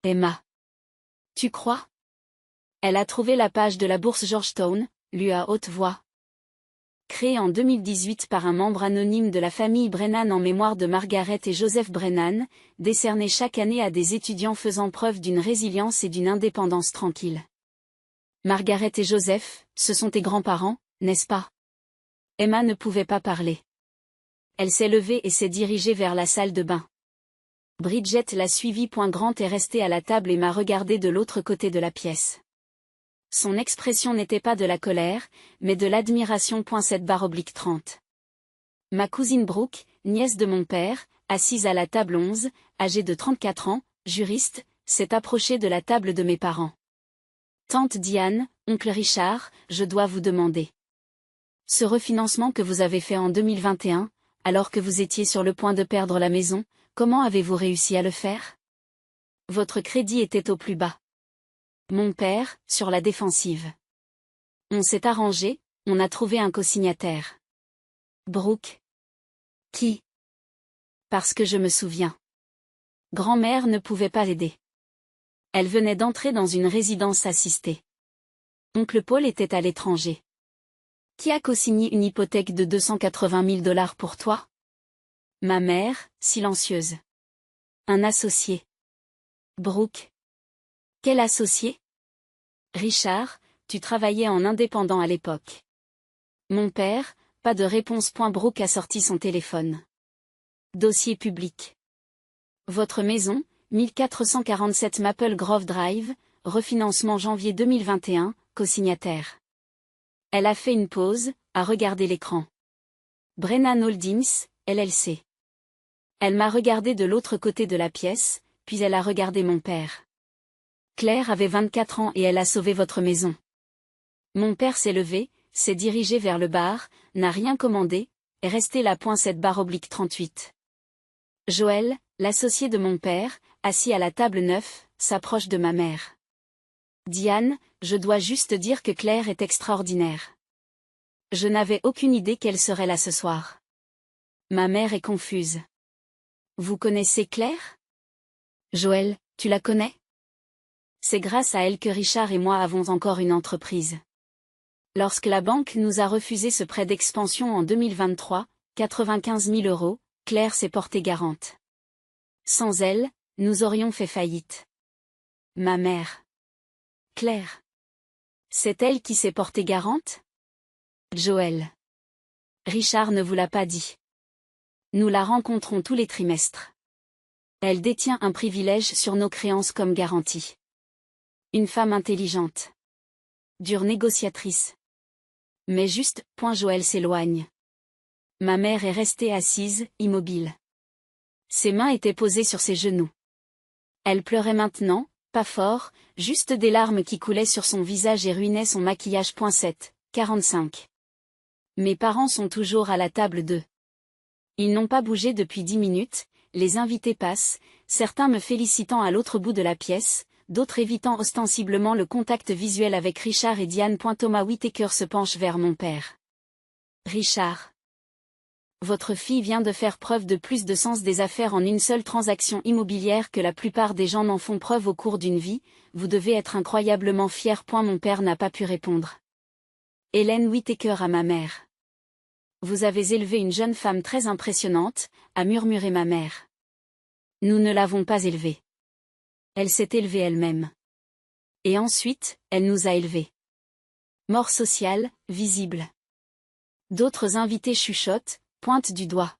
Speaker 1: Emma. Tu crois? Elle a trouvé la page de la bourse Georgetown, lue à haute voix. Créée en 2018 par un membre anonyme de la famille Brennan en mémoire de Margaret et Joseph Brennan, décernée chaque année à des étudiants faisant preuve d'une résilience et d'une indépendance tranquille. Margaret et Joseph, ce sont tes grands-parents, n'est-ce pas? Emma ne pouvait pas parler. Elle s'est levée et s'est dirigée vers la salle de bain. Bridget l'a suivie. Grant est resté à la table et m'a regardé de l'autre côté de la pièce. Son expression n'était pas de la colère, mais de l'admiration. 7/30. Ma cousine Brooke, nièce de mon père, assise à la table 11, âgée de 34 ans, juriste, s'est approchée de la table de mes parents. Tante Diane, oncle Richard, je dois vous demander. Ce refinancement que vous avez fait en 2021, alors que vous étiez sur le point de perdre la maison, comment avez-vous réussi à le faire? Votre crédit était au plus bas. Mon père, sur la défensive. On s'est arrangé, on a trouvé un co-signataire. Brooke. Qui? Parce que je me souviens. Grand-mère ne pouvait pas l'aider. Elle venait d'entrer dans une résidence assistée. Oncle Paul était à l'étranger. Qui a co-signé une hypothèque de 280 000 $ pour toi? Ma mère, silencieuse. Un associé. Brooke. Quel associé? Richard, tu travaillais en indépendant à l'époque. Mon père, pas de réponse. Brooke a sorti son téléphone. Dossier public. Votre maison, 1447 Maple Grove Drive, refinancement janvier 2021, co-signataire. Elle a fait une pause, a regardé l'écran. Brennan Holdings, LLC. Elle m'a regardé de l'autre côté de la pièce, puis elle a regardé mon père. Claire avait 24 ans et elle a sauvé votre maison. Mon père s'est levé, s'est dirigé vers le bar, n'a rien commandé, est resté là. 7/38. Joël, l'associé de mon père, assis à la table 9, s'approche de ma mère. Diane, je dois juste dire que Claire est extraordinaire. Je n'avais aucune idée qu'elle serait là ce soir. Ma mère est confuse. Vous connaissez Claire? Joël, tu la connais? C'est grâce à elle que Richard et moi avons encore une entreprise. Lorsque la banque nous a refusé ce prêt d'expansion en 2023, 95 000 €, Claire s'est portée garante. Sans elle, nous aurions fait faillite. Ma mère. Claire. C'est elle qui s'est portée garante? Joël. Richard ne vous l'a pas dit. Nous la rencontrons tous les trimestres. Elle détient un privilège sur nos créances comme garantie. Une femme intelligente. Dure négociatrice. Mais juste. Joël s'éloigne. Ma mère est restée assise, immobile. Ses mains étaient posées sur ses genoux. Elle pleurait maintenant, pas fort, juste des larmes qui coulaient sur son visage et ruinaient son maquillage. 7/45. Mes parents sont toujours à la table 2. Ils n'ont pas bougé depuis 10 minutes, les invités passent, certains me félicitant à l'autre bout de la pièce, d'autres évitant ostensiblement le contact visuel avec Richard et Diane. Thomas Whittaker se penche vers mon père. Richard. Votre fille vient de faire preuve de plus de sens des affaires en une seule transaction immobilière que la plupart des gens n'en font preuve au cours d'une vie, vous devez être incroyablement fier. Mon père n'a pas pu répondre. Hélène Whittaker à ma mère. Vous avez élevé une jeune femme très impressionnante, a murmuré ma mère. Nous ne l'avons pas élevée. Elle s'est élevée elle-même. Et ensuite, elle nous a élevés. Mort sociale, visible. D'autres invités chuchotent, pointent du doigt.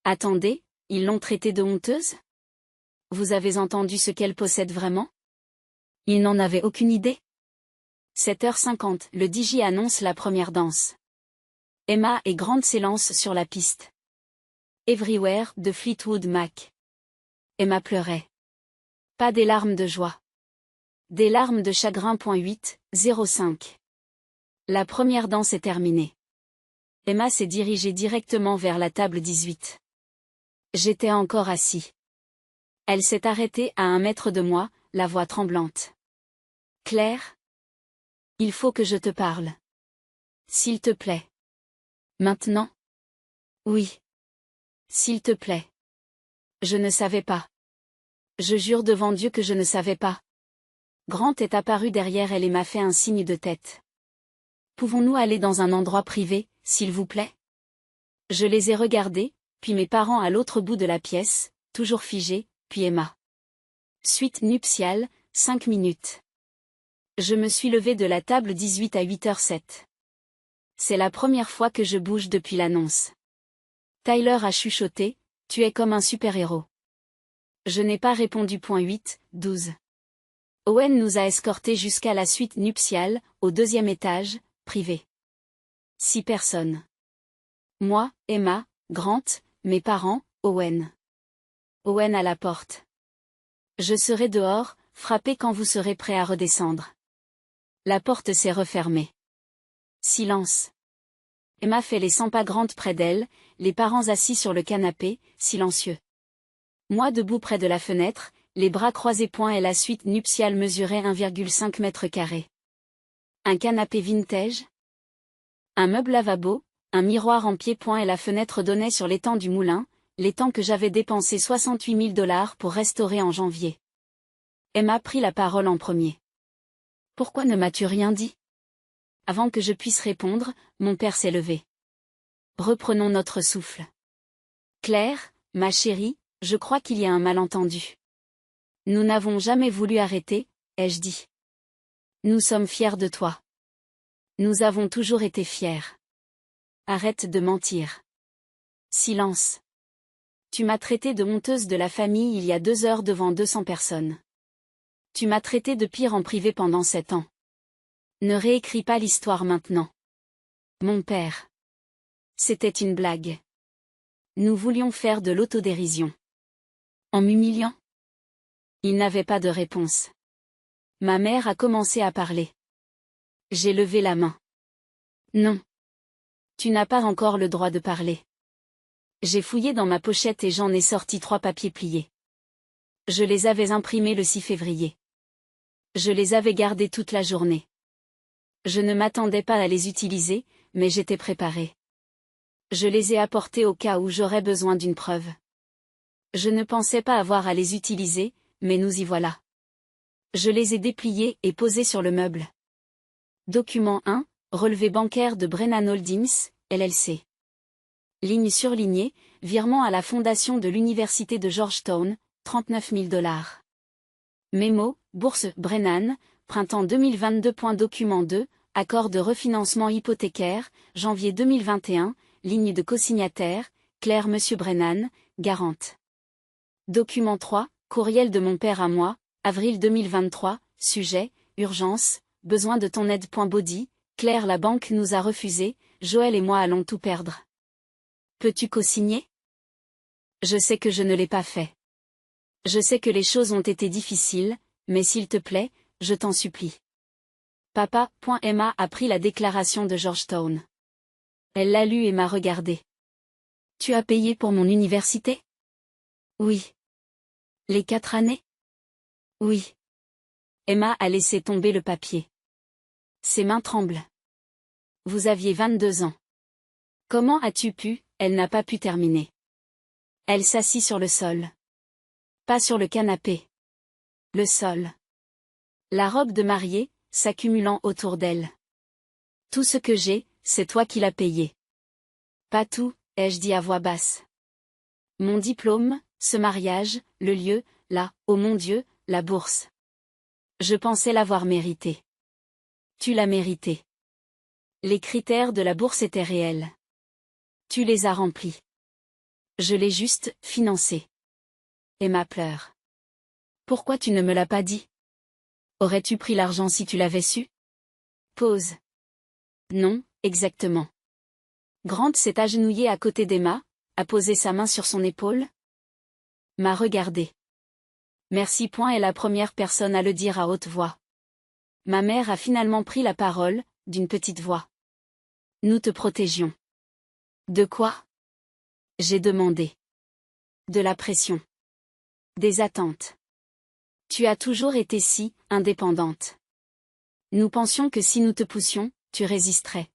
Speaker 1: Attendez, ils l'ont traitée de honteuse? Vous avez entendu ce qu'elle possède vraiment? Ils n'en avaient aucune idée. 7h50, le DJ annonce la première danse. Emma et Grant s'élancent sur la piste. Everywhere, de Fleetwood Mac. Emma pleurait. Pas des larmes de joie. Des larmes de chagrin. 8:05. La première danse est terminée. Emma s'est dirigée directement vers la table 18. J'étais encore assis. Elle s'est arrêtée à 1 mètre de moi, la voix tremblante. Claire? Il faut que je te parle. S'il te plaît. Maintenant? Oui. S'il te plaît. Je ne savais pas. Je jure devant Dieu que je ne savais pas. Grant est apparu derrière elle et m'a fait un signe de tête. Pouvons-nous aller dans un endroit privé, s'il vous plaît? Je les ai regardés, puis mes parents à l'autre bout de la pièce, toujours figés, puis Emma. Suite nuptiale, 5 minutes. Je me suis levée de la table 18 à 8h07. C'est la première fois que je bouge depuis l'annonce. Tyler a chuchoté, tu es comme un super-héros. Je n'ai pas répondu. 8:12. Owen nous a escortés jusqu'à la suite nuptiale, au 2e étage, privé. 6 personnes. Moi, Emma, Grant, mes parents, Owen. Owen à la porte. Je serai dehors, frappez quand vous serez prêt à redescendre. La porte s'est refermée. Silence. Emma fait les 100 pas. Grant près d'elle, les parents assis sur le canapé, silencieux. Moi debout près de la fenêtre, les bras croisés. Et la suite nuptiale mesurait 1,5 mètres carrés. Un canapé vintage? Un meuble lavabo, un miroir en pied. Et la fenêtre donnait sur l'étang du moulin, l'étang que j'avais dépensé $68 000 pour restaurer en janvier. Emma prit la parole en premier. Pourquoi ne m'as-tu rien dit? Avant que je puisse répondre, mon père s'est levé. Reprenons notre souffle. Claire, ma chérie, je crois qu'il y a un malentendu. Nous n'avons jamais voulu arrêter, ai-je dit. Nous sommes fiers de toi. Nous avons toujours été fiers. Arrête de mentir. Silence. Tu m'as traité de honteuse de la famille il y a 2 heures devant 200 personnes. Tu m'as traité de pire en privé pendant 7 ans. Ne réécris pas l'histoire maintenant. Mon père. C'était une blague. Nous voulions faire de l'autodérision. En m'humiliant? Il n'avait pas de réponse. Ma mère a commencé à parler. J'ai levé la main. Non. Tu n'as pas encore le droit de parler. J'ai fouillé dans ma pochette et j'en ai sorti 3 papiers pliés. Je les avais imprimés le 6 février. Je les avais gardés toute la journée. Je ne m'attendais pas à les utiliser, mais j'étais préparée. Je les ai apportés au cas où j'aurais besoin d'une preuve. Je ne pensais pas avoir à les utiliser, mais nous y voilà. Je les ai dépliés et posés sur le meuble. Document 1, relevé bancaire de Brennan Holdings, LLC. Ligne surlignée, virement à la fondation de l'Université de Georgetown, $39 000. Mémo, bourse Brennan, printemps 2022. Document 2, accord de refinancement hypothécaire, janvier 2021, ligne de cosignataire, Claire Monsieur Brennan, garante. Document 3, courriel de mon père à moi, avril 2023, sujet, urgence, besoin de ton aide. Body, Claire la banque nous a refusé, Joël et moi allons tout perdre. Peux-tu co-signer? Je sais que je ne l'ai pas fait. Je sais que les choses ont été difficiles, mais s'il te plaît, je t'en supplie. Papa. Emma a pris la déclaration de Georgetown. Elle l'a lue et m'a regardé. Tu as payé pour mon université? Oui. Les 4 années? Oui. Emma a laissé tomber le papier. Ses mains tremblent. Vous aviez 22 ans. Comment as-tu pu, elle n'a pas pu terminer. Elle s'assit sur le sol. Pas sur le canapé. Le sol. La robe de mariée, s'accumulant autour d'elle. Tout ce que j'ai, c'est toi qui l'as payé. Pas tout, ai-je dit à voix basse. Mon diplôme, ce mariage, le lieu, là, oh mon Dieu, la bourse. Je pensais l'avoir mérité. Tu l'as mérité. Les critères de la bourse étaient réels. Tu les as remplis. Je l'ai juste financé. Emma pleure. Pourquoi tu ne me l'as pas dit? Aurais-tu pris l'argent si tu l'avais su? Pause. Non, exactement. Grant s'est agenouillé à côté d'Emma, a posé sa main sur son épaule. M'a regardé. Merci. Est la première personne à le dire à haute voix. Ma mère a finalement pris la parole, d'une petite voix. Nous te protégions. De quoi? J'ai demandé. De la pression. Des attentes. Tu as toujours été si indépendante. Nous pensions que si nous te poussions, tu résisterais.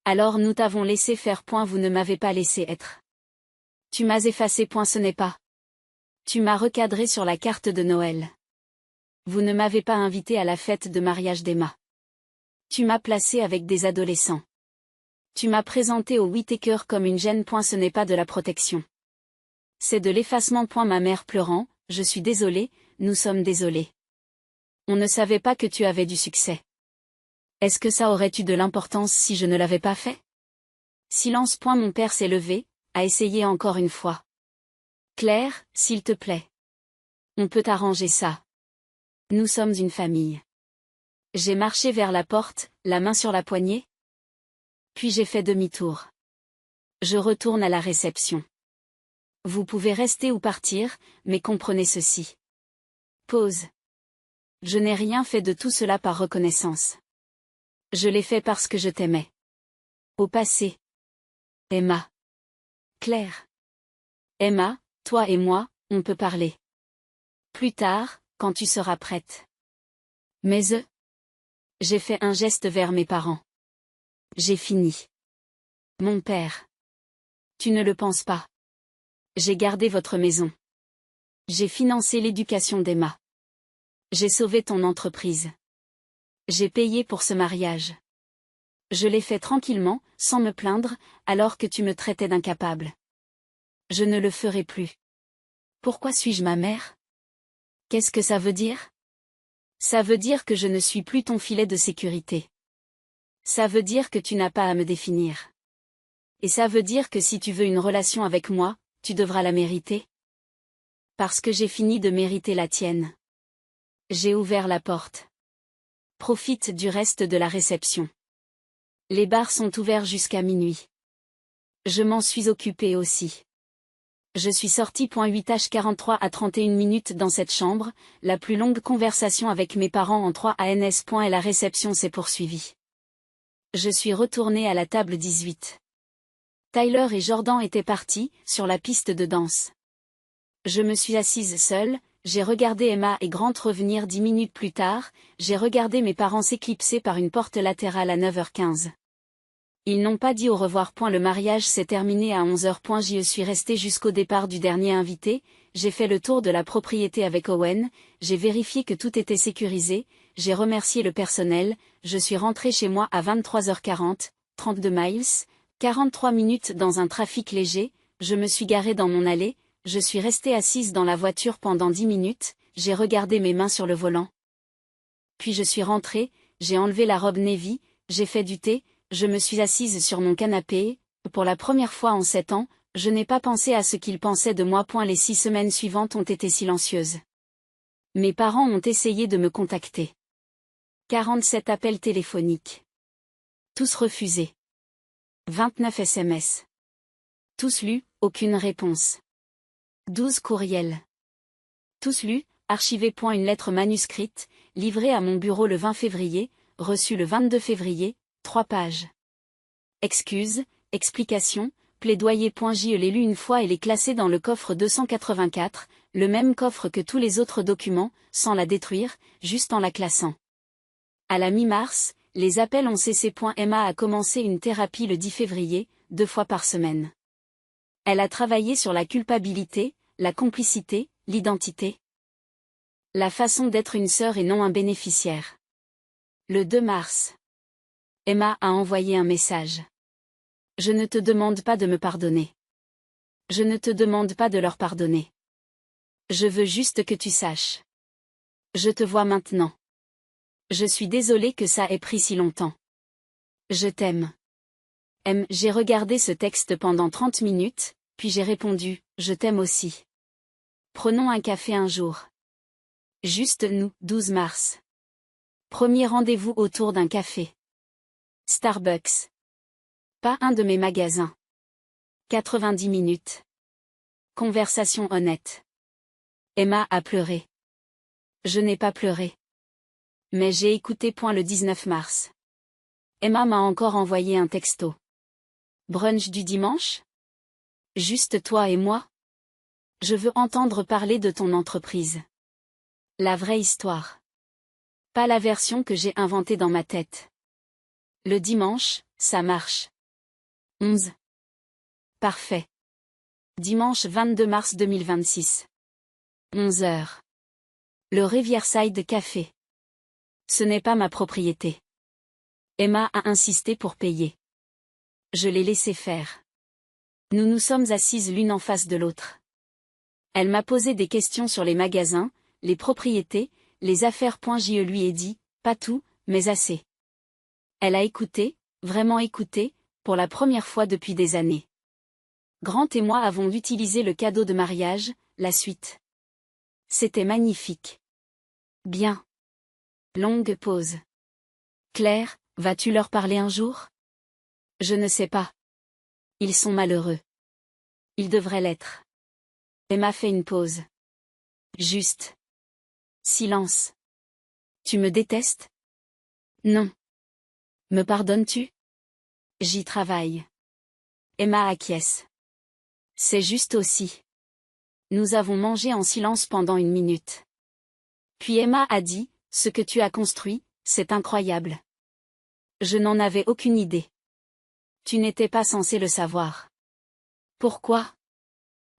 Speaker 1: Alors nous t'avons laissé faire. Vous ne m'avez pas laissé être. Tu m'as effacé. Ce n'est pas. Tu m'as recadré sur la carte de Noël. Vous ne m'avez pas invité à la fête de mariage d'Emma. Tu m'as placé avec des adolescents. Tu m'as présenté au Whittaker comme une gêne. Ce n'est pas de la protection. C'est de l'effacement. Ma mère pleurant, je suis désolée, nous sommes désolés. On ne savait pas que tu avais du succès. Est-ce que ça aurait eu de l'importance si je ne l'avais pas fait? Silence. Mon père s'est levé, a essayé encore une fois. Claire, s'il te plaît. On peut arranger ça. Nous sommes une famille. J'ai marché vers la porte, la main sur la poignée. Puis j'ai fait demi-tour. Je retourne à la réception. Vous pouvez rester ou partir, mais comprenez ceci. Pause. Je n'ai rien fait de tout cela par reconnaissance. Je l'ai fait parce que je t'aimais. Au passé. Emma. Claire. Emma, toi et moi, on peut parler. Plus tard, quand tu seras prête. Mais j'ai fait un geste vers mes parents. J'ai fini. Mon père. Tu ne le penses pas. J'ai gardé votre maison. J'ai financé l'éducation d'Emma. J'ai sauvé ton entreprise. J'ai payé pour ce mariage. Je l'ai fait tranquillement, sans me plaindre, alors que tu me traitais d'incapable. Je ne le ferai plus. Pourquoi suis-je ma mère? Qu'est-ce que ça veut dire? Ça veut dire que je ne suis plus ton filet de sécurité. Ça veut dire que tu n'as pas à me définir. Et ça veut dire que si tu veux une relation avec moi, tu devras la mériter. Parce que j'ai fini de mériter la tienne. J'ai ouvert la porte. Profite du reste de la réception. Les bars sont ouverts jusqu'à minuit. Je m'en suis occupée aussi. Je suis sortie. 8h43 à 31 minutes dans cette chambre, la plus longue conversation avec mes parents en 3 ans. Et la réception s'est poursuivie. Je suis retournée à la table 18. Tyler et Jordan étaient partis, sur la piste de danse. Je me suis assise seule, j'ai regardé Emma et Grant revenir 10 minutes plus tard, j'ai regardé mes parents s'éclipser par une porte latérale à 9h15. Ils n'ont pas dit au revoir. Le mariage s'est terminé à 11h. J'y suis restée jusqu'au départ du dernier invité, j'ai fait le tour de la propriété avec Owen, j'ai vérifié que tout était sécurisé, j'ai remercié le personnel, je suis rentrée chez moi à 23h40, 32 miles, 43 minutes dans un trafic léger, je me suis garée dans mon allée, je suis restée assise dans la voiture pendant 10 minutes, j'ai regardé mes mains sur le volant. Puis je suis rentrée, j'ai enlevé la robe navy, j'ai fait du thé, je me suis assise sur mon canapé et, pour la première fois en 7 ans, je n'ai pas pensé à ce qu'ils pensaient de moi. Les 6 semaines suivantes ont été silencieuses. Mes parents ont essayé de me contacter. 47 appels téléphoniques. Tous refusés. 29 SMS. Tous lus, aucune réponse. 12 courriels. Tous lus, archivés. Une lettre manuscrite, livrée à mon bureau le 20 février, reçue le 22 février, 3 pages. Excuses, explications, plaidoyer. Je l'ai lu une fois et l'ai classé dans le coffre 284, le même coffre que tous les autres documents, sans la détruire, juste en la classant. À la mi-mars, les appels ont cessé. Emma a commencé une thérapie le 10 février, 2 fois par semaine. Elle a travaillé sur la culpabilité, la complicité, l'identité. La façon d'être une sœur et non un bénéficiaire. Le 2 mars. Emma a envoyé un message. Je ne te demande pas de me pardonner. Je ne te demande pas de leur pardonner. Je veux juste que tu saches. Je te vois maintenant. Je suis désolée que ça ait pris si longtemps. Je t'aime. J'ai regardé ce texte pendant 30 minutes, puis j'ai répondu, je t'aime aussi. Prenons un café un jour. Juste nous, 12 mars. Premier rendez-vous autour d'un café. Starbucks. Pas un de mes magasins. 90 minutes. Conversation honnête. Emma a pleuré. Je n'ai pas pleuré. Mais j'ai écouté. Le 19 mars. Emma m'a encore envoyé un texto. Brunch du dimanche? Juste toi et moi? Je veux entendre parler de ton entreprise. La vraie histoire. Pas la version que j'ai inventée dans ma tête. Le dimanche, ça marche. 11. Parfait. Dimanche 22 mars 2026. 11 heures. Le Riverside Café. Ce n'est pas ma propriété. Emma a insisté pour payer. Je l'ai laissé faire. Nous nous sommes assises l'une en face de l'autre. Elle m'a posé des questions sur les magasins, les propriétés, les affaires. Je lui ai dit, pas tout, mais assez. Elle a écouté, vraiment écouté, pour la première fois depuis des années. Grant et moi avons utilisé le cadeau de mariage, la suite. C'était magnifique. Bien. Longue pause. Claire, vas-tu leur parler un jour? Je ne sais pas. Ils sont malheureux. Ils devraient l'être. Emma fait une pause. Juste. Silence. Tu me détestes? Non. Me pardonnes-tu? J'y travaille. Emma acquiesce. C'est juste aussi. Nous avons mangé en silence pendant 1 minute. Puis Emma a dit, ce que tu as construit, c'est incroyable. Je n'en avais aucune idée. Tu n'étais pas censé le savoir. Pourquoi?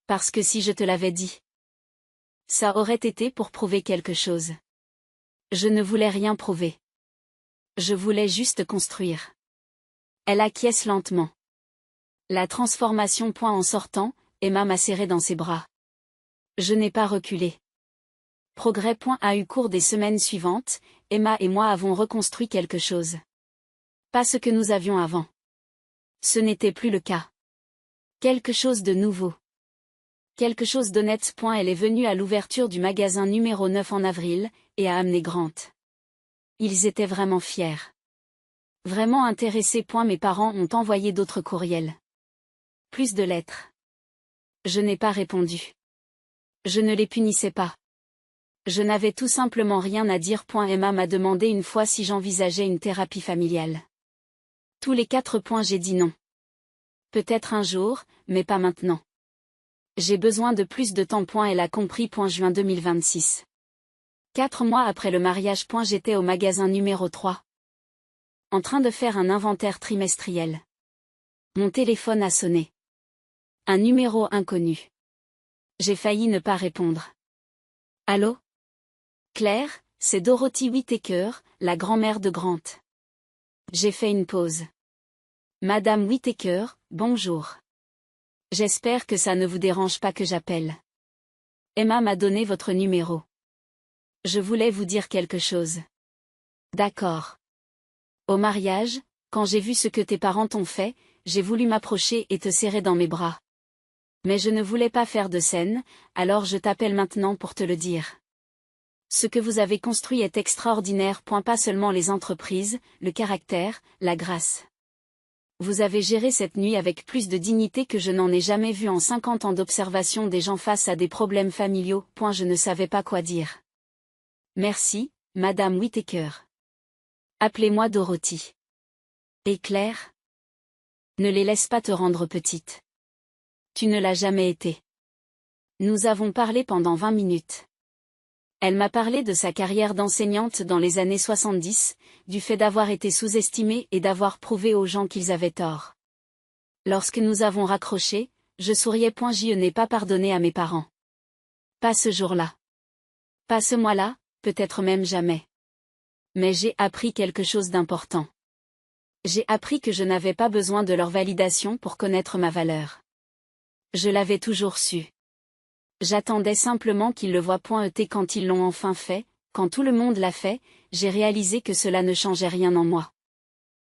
Speaker 1: Parce que si je te l'avais dit, ça aurait été pour prouver quelque chose. Je ne voulais rien prouver. Je voulais juste construire. Elle acquiesce lentement. La transformation. En sortant, Emma m'a serré dans ses bras. Je n'ai pas reculé. Progrès. A eu cours des semaines suivantes, Emma et moi avons reconstruit quelque chose. Pas ce que nous avions avant. Ce n'était plus le cas. Quelque chose de nouveau. Quelque chose d'honnête. Elle est venue à l'ouverture du magasin numéro 9 en avril, et a amené Grant. Ils étaient vraiment fiers. Vraiment intéressés. Mes parents ont envoyé d'autres courriels. Plus de lettres. Je n'ai pas répondu. Je ne les punissais pas. Je n'avais tout simplement rien à dire. Emma m'a demandé une fois si j'envisageais une thérapie familiale. Tous les 4 j'ai dit non. Peut-être un jour, mais pas maintenant. J'ai besoin de plus de temps. Elle a compris. Juin 2026. 4 mois après le mariage. J'étais au magasin numéro 3. En train de faire un inventaire trimestriel. Mon téléphone a sonné. Un numéro inconnu. J'ai failli ne pas répondre. Allô? Claire, c'est Dorothy Whittaker, la grand-mère de Grant. J'ai fait une pause. Madame Whittaker, bonjour. J'espère que ça ne vous dérange pas que j'appelle. Emma m'a donné votre numéro. Je voulais vous dire quelque chose. D'accord. Au mariage, quand j'ai vu ce que tes parents t'ont fait, j'ai voulu m'approcher et te serrer dans mes bras. Mais je ne voulais pas faire de scène, alors je t'appelle maintenant pour te le dire. Ce que vous avez construit est extraordinaire. Pas seulement les entreprises, le caractère, la grâce. Vous avez géré cette nuit avec plus de dignité que je n'en ai jamais vu en 50 ans d'observation des gens face à des problèmes familiaux. Je ne savais pas quoi dire. Merci, Madame Whittaker. Appelez-moi Dorothy. Et Claire? Ne les laisse pas te rendre petite. Tu ne l'as jamais été. Nous avons parlé pendant 20 minutes. Elle m'a parlé de sa carrière d'enseignante dans les années 70, du fait d'avoir été sous-estimée et d'avoir prouvé aux gens qu'ils avaient tort. Lorsque nous avons raccroché, Je souriais. Je n'ai pas pardonné à mes parents. Pas ce jour-là. Pas ce mois-là, peut-être même jamais. Mais j'ai appris quelque chose d'important. J'ai appris que je n'avais pas besoin de leur validation pour connaître ma valeur. Je l'avais toujours su. J'attendais simplement qu'ils le voient. Et quand ils l'ont enfin fait, quand tout le monde l'a fait, j'ai réalisé que cela ne changeait rien en moi.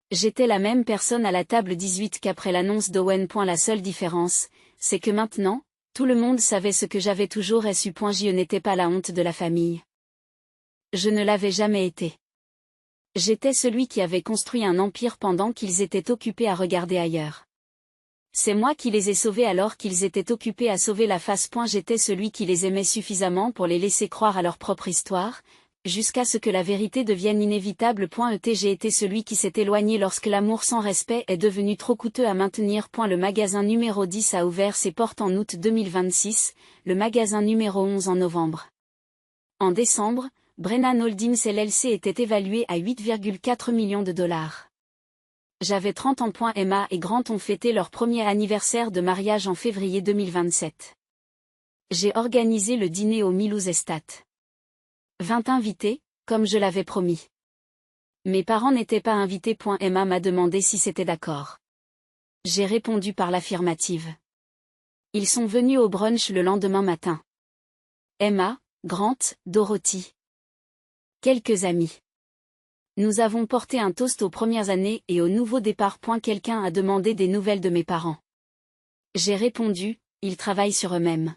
Speaker 1: J'étais la même personne à la table 18 qu'après l'annonce d'Owen. La seule différence, c'est que maintenant, tout le monde savait ce que j'avais toujours su. Je n'étais pas la honte de la famille. Je ne l'avais jamais été. J'étais celui qui avait construit un empire pendant qu'ils étaient occupés à regarder ailleurs. C'est moi qui les ai sauvés alors qu'ils étaient occupés à sauver la face. J'étais celui qui les aimait suffisamment pour les laisser croire à leur propre histoire, jusqu'à ce que la vérité devienne inévitable. J'ai été celui qui s'est éloigné lorsque l'amour sans respect est devenu trop coûteux à maintenir. Le magasin numéro 10 a ouvert ses portes en août 2026, le magasin numéro 11 en novembre. En décembre, Brennan Holdings LLC était évalué à 8,4 millions de dollars. J'avais 30 ans. Emma et Grant ont fêté leur premier anniversaire de mariage en février 2027. J'ai organisé le dîner au Milouz Estate. 20 invités, comme je l'avais promis. Mes parents n'étaient pas invités. Emma m'a demandé si c'était d'accord. J'ai répondu par l'affirmative. Ils sont venus au brunch le lendemain matin. Emma, Grant, Dorothy. Quelques amis. Nous avons porté un toast aux premières années et au nouveau départ. Quelqu'un a demandé des nouvelles de mes parents. J'ai répondu, ils travaillent sur eux-mêmes.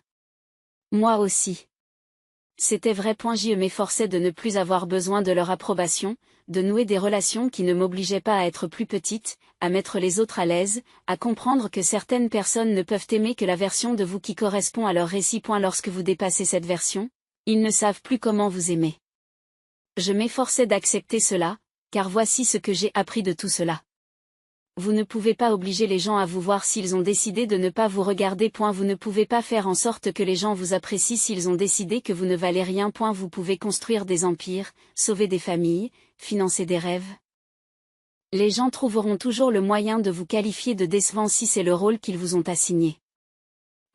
Speaker 1: Moi aussi. C'était vrai. Je m'efforçais de ne plus avoir besoin de leur approbation, de nouer des relations qui ne m'obligeaient pas à être plus petite, à mettre les autres à l'aise, à comprendre que certaines personnes ne peuvent aimer que la version de vous qui correspond à leur récit. Lorsque vous dépassez cette version, ils ne savent plus comment vous aimer. Je m'efforçais d'accepter cela, car voici ce que j'ai appris de tout cela. Vous ne pouvez pas obliger les gens à vous voir s'ils ont décidé de ne pas vous regarder. Vous ne pouvez pas faire en sorte que les gens vous apprécient s'ils ont décidé que vous ne valez rien. Vous pouvez construire des empires, sauver des familles, financer des rêves. Les gens trouveront toujours le moyen de vous qualifier de décevant si c'est le rôle qu'ils vous ont assigné.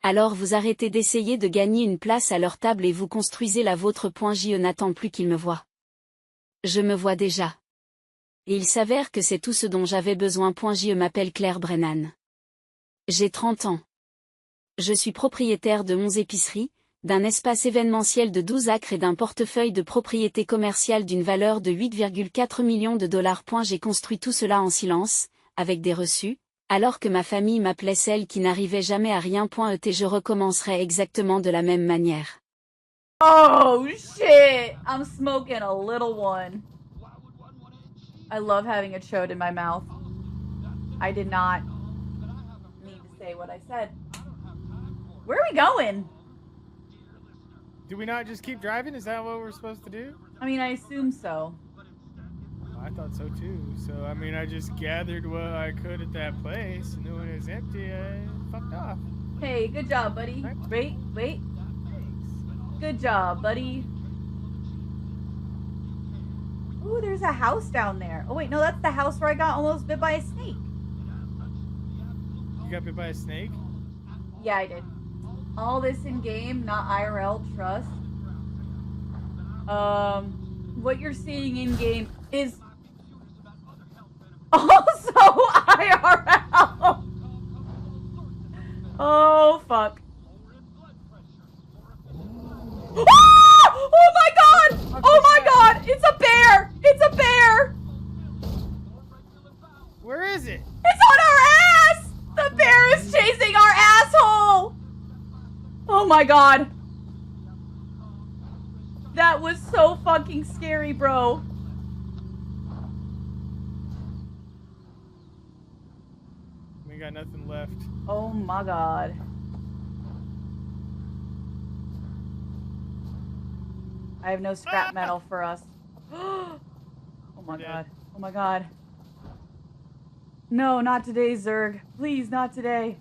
Speaker 1: Alors vous arrêtez d'essayer de gagner une place à leur table et vous construisez la vôtre. Je n'attends plus qu'ils me voient. Je me vois déjà. Et il s'avère que c'est tout ce dont j'avais besoin. Je m'appelle Claire Brennan. J'ai 30 ans. Je suis propriétaire de 11 épiceries, d'un espace événementiel de 12 acres et d'un portefeuille de propriétés commerciales d'une valeur de 8,4 millions de dollars. J'ai construit tout cela en silence, avec des reçus, alors que ma famille m'appelait celle qui n'arrivait jamais à rien. Je recommencerai exactement de la même manière.
Speaker 2: Oh shit! I'm smoking a little one. I love having a chode in my mouth. I did not need to say what I said. Where are we going?
Speaker 3: Do we not just keep driving? Is that what we're supposed to do?
Speaker 2: I mean, I assume so.
Speaker 3: I thought so too. So, I mean, I just gathered what I could at that place, and then when it was empty, I fucked off.
Speaker 2: Hey, good job, buddy. Wait.
Speaker 3: Thanks.
Speaker 2: Good job, buddy. Ooh, there's a house down there. Oh, wait, no, that's the house where I got almost bit by a snake.
Speaker 3: You got bit by a snake?
Speaker 2: Yeah, I did. All this in game, not IRL, trust. What you're seeing in game is also IRL. Oh, fuck. Ah! Oh my god! Oh my god! It's a bear! It's a bear!
Speaker 3: Where is it?
Speaker 2: It's on our ass! The bear is chasing our asshole! Oh my god. That was so fucking scary, bro.
Speaker 3: We got nothing left.
Speaker 2: Oh my god. I have no scrap metal for us. Oh my god. Oh my god. No, not today, Zerg. Please, not today.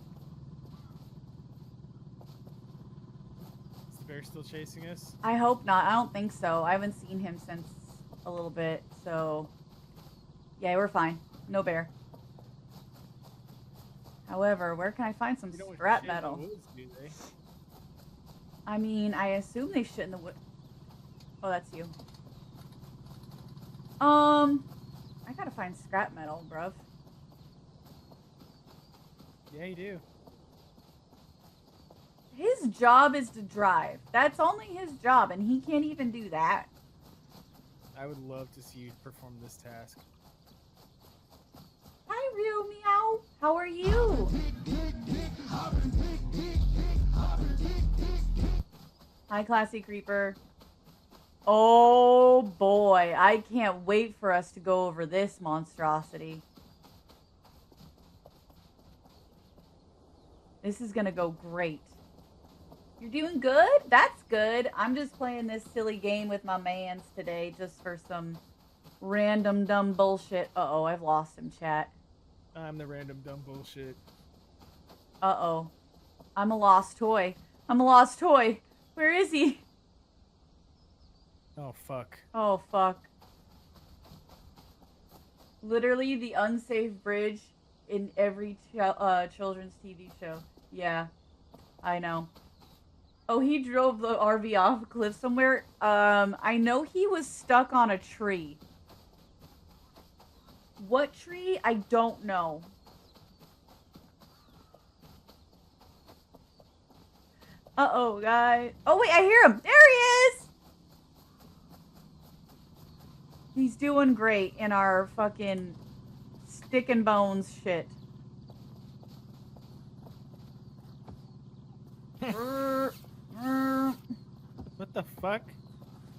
Speaker 3: Is the bear still chasing us?
Speaker 2: I hope not. I don't think so. I haven't seen him since a little bit, so... Yeah, we're fine. No bear. However, where can I find some
Speaker 3: You don't
Speaker 2: scrap
Speaker 3: shit in the
Speaker 2: metal?
Speaker 3: woods, do they?
Speaker 2: I mean, I assume they shit in the wood. Oh, that's you. I gotta find scrap metal, bruv.
Speaker 3: Yeah, you do.
Speaker 2: His job is to drive. That's only his job, and he can't even do that.
Speaker 3: I would love to see you perform this task.
Speaker 2: Hi, Real Meow. How are you? Hi, Classy Creeper. Oh boy, I can't wait for us to go over this monstrosity. This is gonna go great. You're doing good? That's good. I'm just playing this silly game with my mans today just for some random dumb bullshit. Uh-oh, I've lost him, chat.
Speaker 3: I'm the random dumb bullshit.
Speaker 2: Uh-oh. I'm a lost toy. I'm a lost toy. Where is he?
Speaker 3: Oh, fuck.
Speaker 2: Oh, fuck. Literally the unsafe bridge in every children's TV show. Yeah, I know. Oh, he drove the RV off a cliff somewhere. I know he was stuck on a tree. What tree? I don't know. Uh-oh, guys. Oh, wait, I hear him. There he is! He's doing great in our fucking stick and bones shit.
Speaker 3: What the fuck?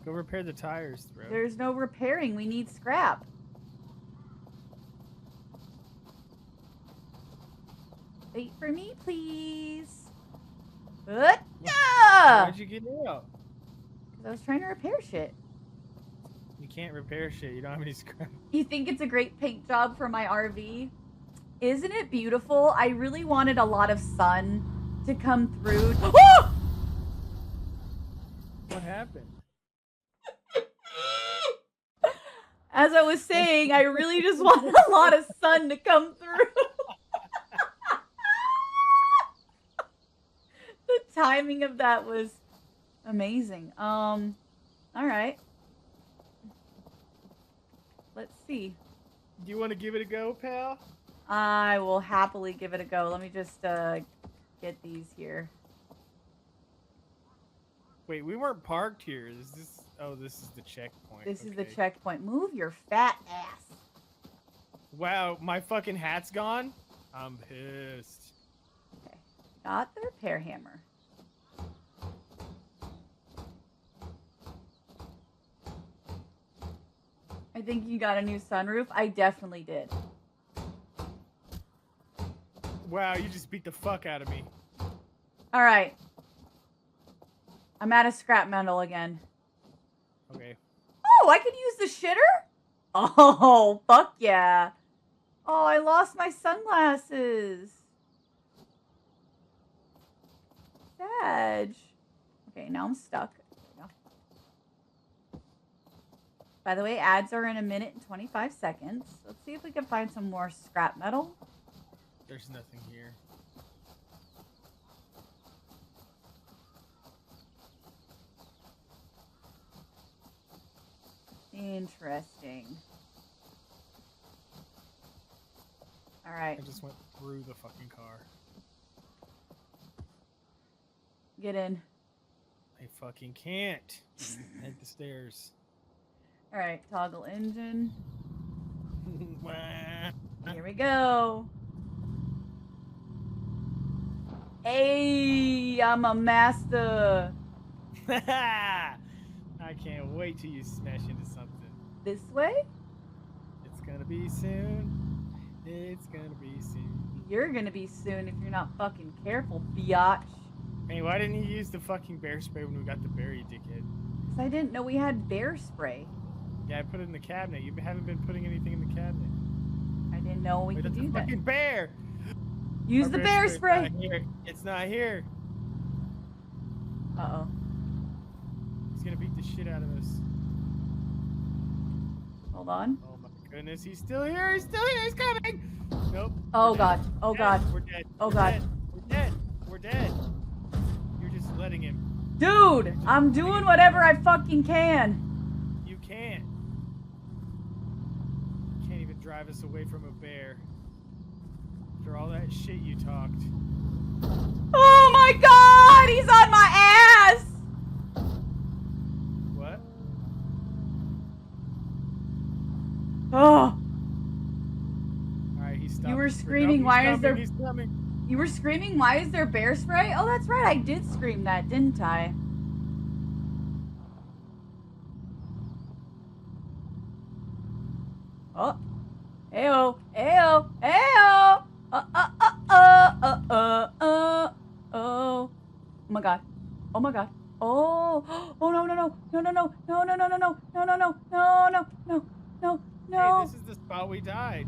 Speaker 3: Go repair the tires, bro.
Speaker 2: There's no repairing. We need scrap. Wait for me, please.
Speaker 3: Why'd you get out?
Speaker 2: I was trying to repair shit.
Speaker 3: You can't repair shit. You don't have any scrap.
Speaker 2: You think it's a great paint job for my RV? Isn't it beautiful? I really wanted a lot of sun to come through.
Speaker 3: What happened?
Speaker 2: As I was saying, I really just want a lot of sun to come through. The timing of that was amazing. All right. Let's see.
Speaker 3: Do you want to give it a go, pal?
Speaker 2: I will happily give it a go. Let me just get these here.
Speaker 3: Wait, we weren't parked here. Is this? Oh, this is the checkpoint.
Speaker 2: This is the
Speaker 3: Okay.
Speaker 2: checkpoint. Move your fat ass.
Speaker 3: Wow, my fucking hat's gone? I'm pissed.
Speaker 2: Okay. Got the repair hammer. I think you got a new sunroof. I definitely did.
Speaker 3: Wow, you just beat the fuck out of me.
Speaker 2: All right. I'm out of scrap metal again.
Speaker 3: Okay.
Speaker 2: Oh, I can use the shitter? Oh, fuck yeah. Oh, I lost my sunglasses. Sag. Okay, now I'm stuck. There we go. By the way, ads are in 1 minute and 25 seconds. Let's see if we can find some more scrap metal.
Speaker 3: There's nothing here.
Speaker 2: Interesting. All right,
Speaker 3: I just went through the fucking car.
Speaker 2: get in.
Speaker 3: I fucking can't. Head the stairs.
Speaker 2: All right, toggle engine.
Speaker 3: Wah.
Speaker 2: Here we go. Hey, I'm a master.
Speaker 3: I can't wait till you smash into something.
Speaker 2: This way?
Speaker 3: It's gonna be soon. It's gonna be soon.
Speaker 2: You're gonna be soon if you're not fucking careful, biatch.
Speaker 3: Hey, why didn't you use the fucking bear spray when we got the bear, you dickhead?
Speaker 2: Because I didn't know we had bear spray.
Speaker 3: Yeah, I put it in the cabinet. You haven't been putting anything in the cabinet.
Speaker 2: I didn't know we
Speaker 3: Wait,
Speaker 2: could
Speaker 3: that's
Speaker 2: do
Speaker 3: a
Speaker 2: that.
Speaker 3: fucking bear!
Speaker 2: Use
Speaker 3: Our
Speaker 2: the bear
Speaker 3: spray's
Speaker 2: spray.
Speaker 3: not here. It's not here.
Speaker 2: Uh-oh.
Speaker 3: He's gonna beat the shit out of us.
Speaker 2: Hold on.
Speaker 3: Oh my goodness, he's still here! He's still here! He's coming! Nope.
Speaker 2: Oh
Speaker 3: We're
Speaker 2: god.
Speaker 3: dead.
Speaker 2: Oh
Speaker 3: We're
Speaker 2: god.
Speaker 3: dead. We're dead.
Speaker 2: Oh
Speaker 3: We're
Speaker 2: god.
Speaker 3: dead. We're dead. We're dead. You're just letting him.
Speaker 2: Dude, I'm doing whatever I fucking can.
Speaker 3: You can't. You can't even drive us away from a bear. After all that shit you talked.
Speaker 2: Oh my god, he's on my ass.
Speaker 3: What?
Speaker 2: Oh,
Speaker 3: Alright, he stopped.
Speaker 2: you were
Speaker 3: Nope,
Speaker 2: screaming,
Speaker 3: he's
Speaker 2: why is
Speaker 3: coming,
Speaker 2: there...
Speaker 3: He's coming.
Speaker 2: You were screaming, why is there bear spray? Oh, that's right, I did scream that, didn't I? Oh. Ayo, ayo, ayo. Oh my god. Oh my god. Oh. Oh no no no. No no no. No no no no no. No no no. No no no. No
Speaker 3: Hey,
Speaker 2: no.
Speaker 3: this is the spot we died.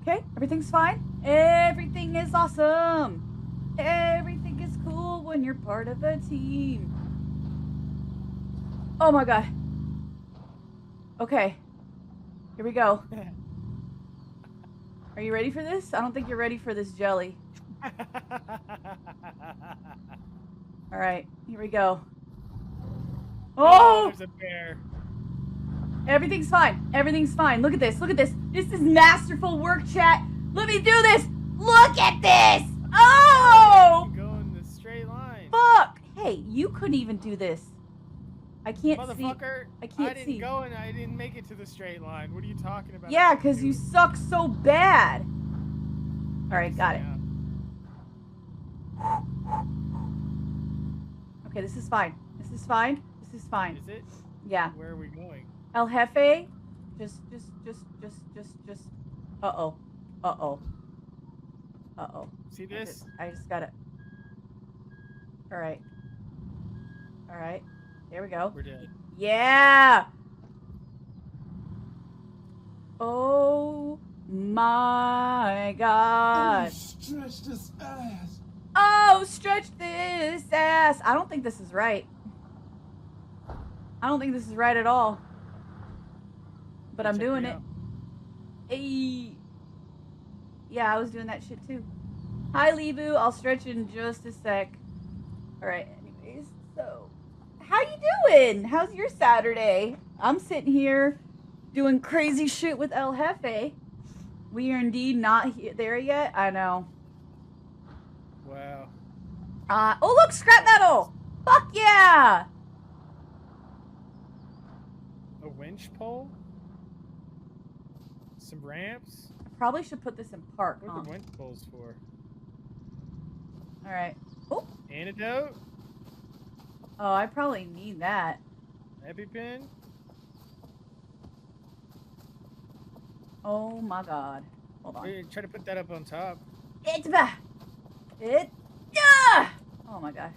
Speaker 2: Okay, everything's fine. Everything is awesome. Everything is cool when you're part of a team. Oh my god. Okay. Here we go. Are you ready for this? I don't think you're ready for this jelly. All right, here we go. Oh!
Speaker 3: There's a bear.
Speaker 2: Everything's fine. Everything's fine. Look at this. Look at this. This is masterful work, chat. Let me do this. Look at this. Oh!
Speaker 3: You go in the straight line.
Speaker 2: Fuck. Hey, you couldn't even do this. I can't see.
Speaker 3: Motherfucker,
Speaker 2: I can't
Speaker 3: didn't
Speaker 2: see.
Speaker 3: go and I didn't make it to the straight line. What are you talking about?
Speaker 2: Yeah, because you suck so bad. All right, got it. Okay, this is fine. This is fine. This is fine.
Speaker 3: Is it?
Speaker 2: Yeah.
Speaker 3: Where are we going?
Speaker 2: El Jefe, just. Uh-oh.
Speaker 3: See this?
Speaker 2: I just gotta. All right. There we go.
Speaker 3: We're dead.
Speaker 2: Yeah. Oh my god.
Speaker 4: Stretch this ass.
Speaker 2: Oh, stretch this ass. I don't think this is right. I don't think this is right at all. But I'm
Speaker 3: Check
Speaker 2: doing
Speaker 3: me
Speaker 2: it.
Speaker 3: out.
Speaker 2: Hey. Yeah, I was doing that shit too. Hi, Lebu. I'll stretch in just a sec. All right. Anyways, so how you doing? How's your Saturday? I'm sitting here doing crazy shit with El Jefe. We are indeed not there yet. I know.
Speaker 3: Wow.
Speaker 2: Oh look, scrap metal. Fuck yeah.
Speaker 3: A winch pole? Some ramps?
Speaker 2: Probably should put this in park.
Speaker 3: What
Speaker 2: Huh?
Speaker 3: are the winch poles for?
Speaker 2: All right. Oh.
Speaker 3: Antidote?
Speaker 2: Oh, I probably need that.
Speaker 3: EpiPen?
Speaker 2: Oh my god. Hold on.
Speaker 3: Wait, try to put that up on top.
Speaker 2: It's back. Oh my god.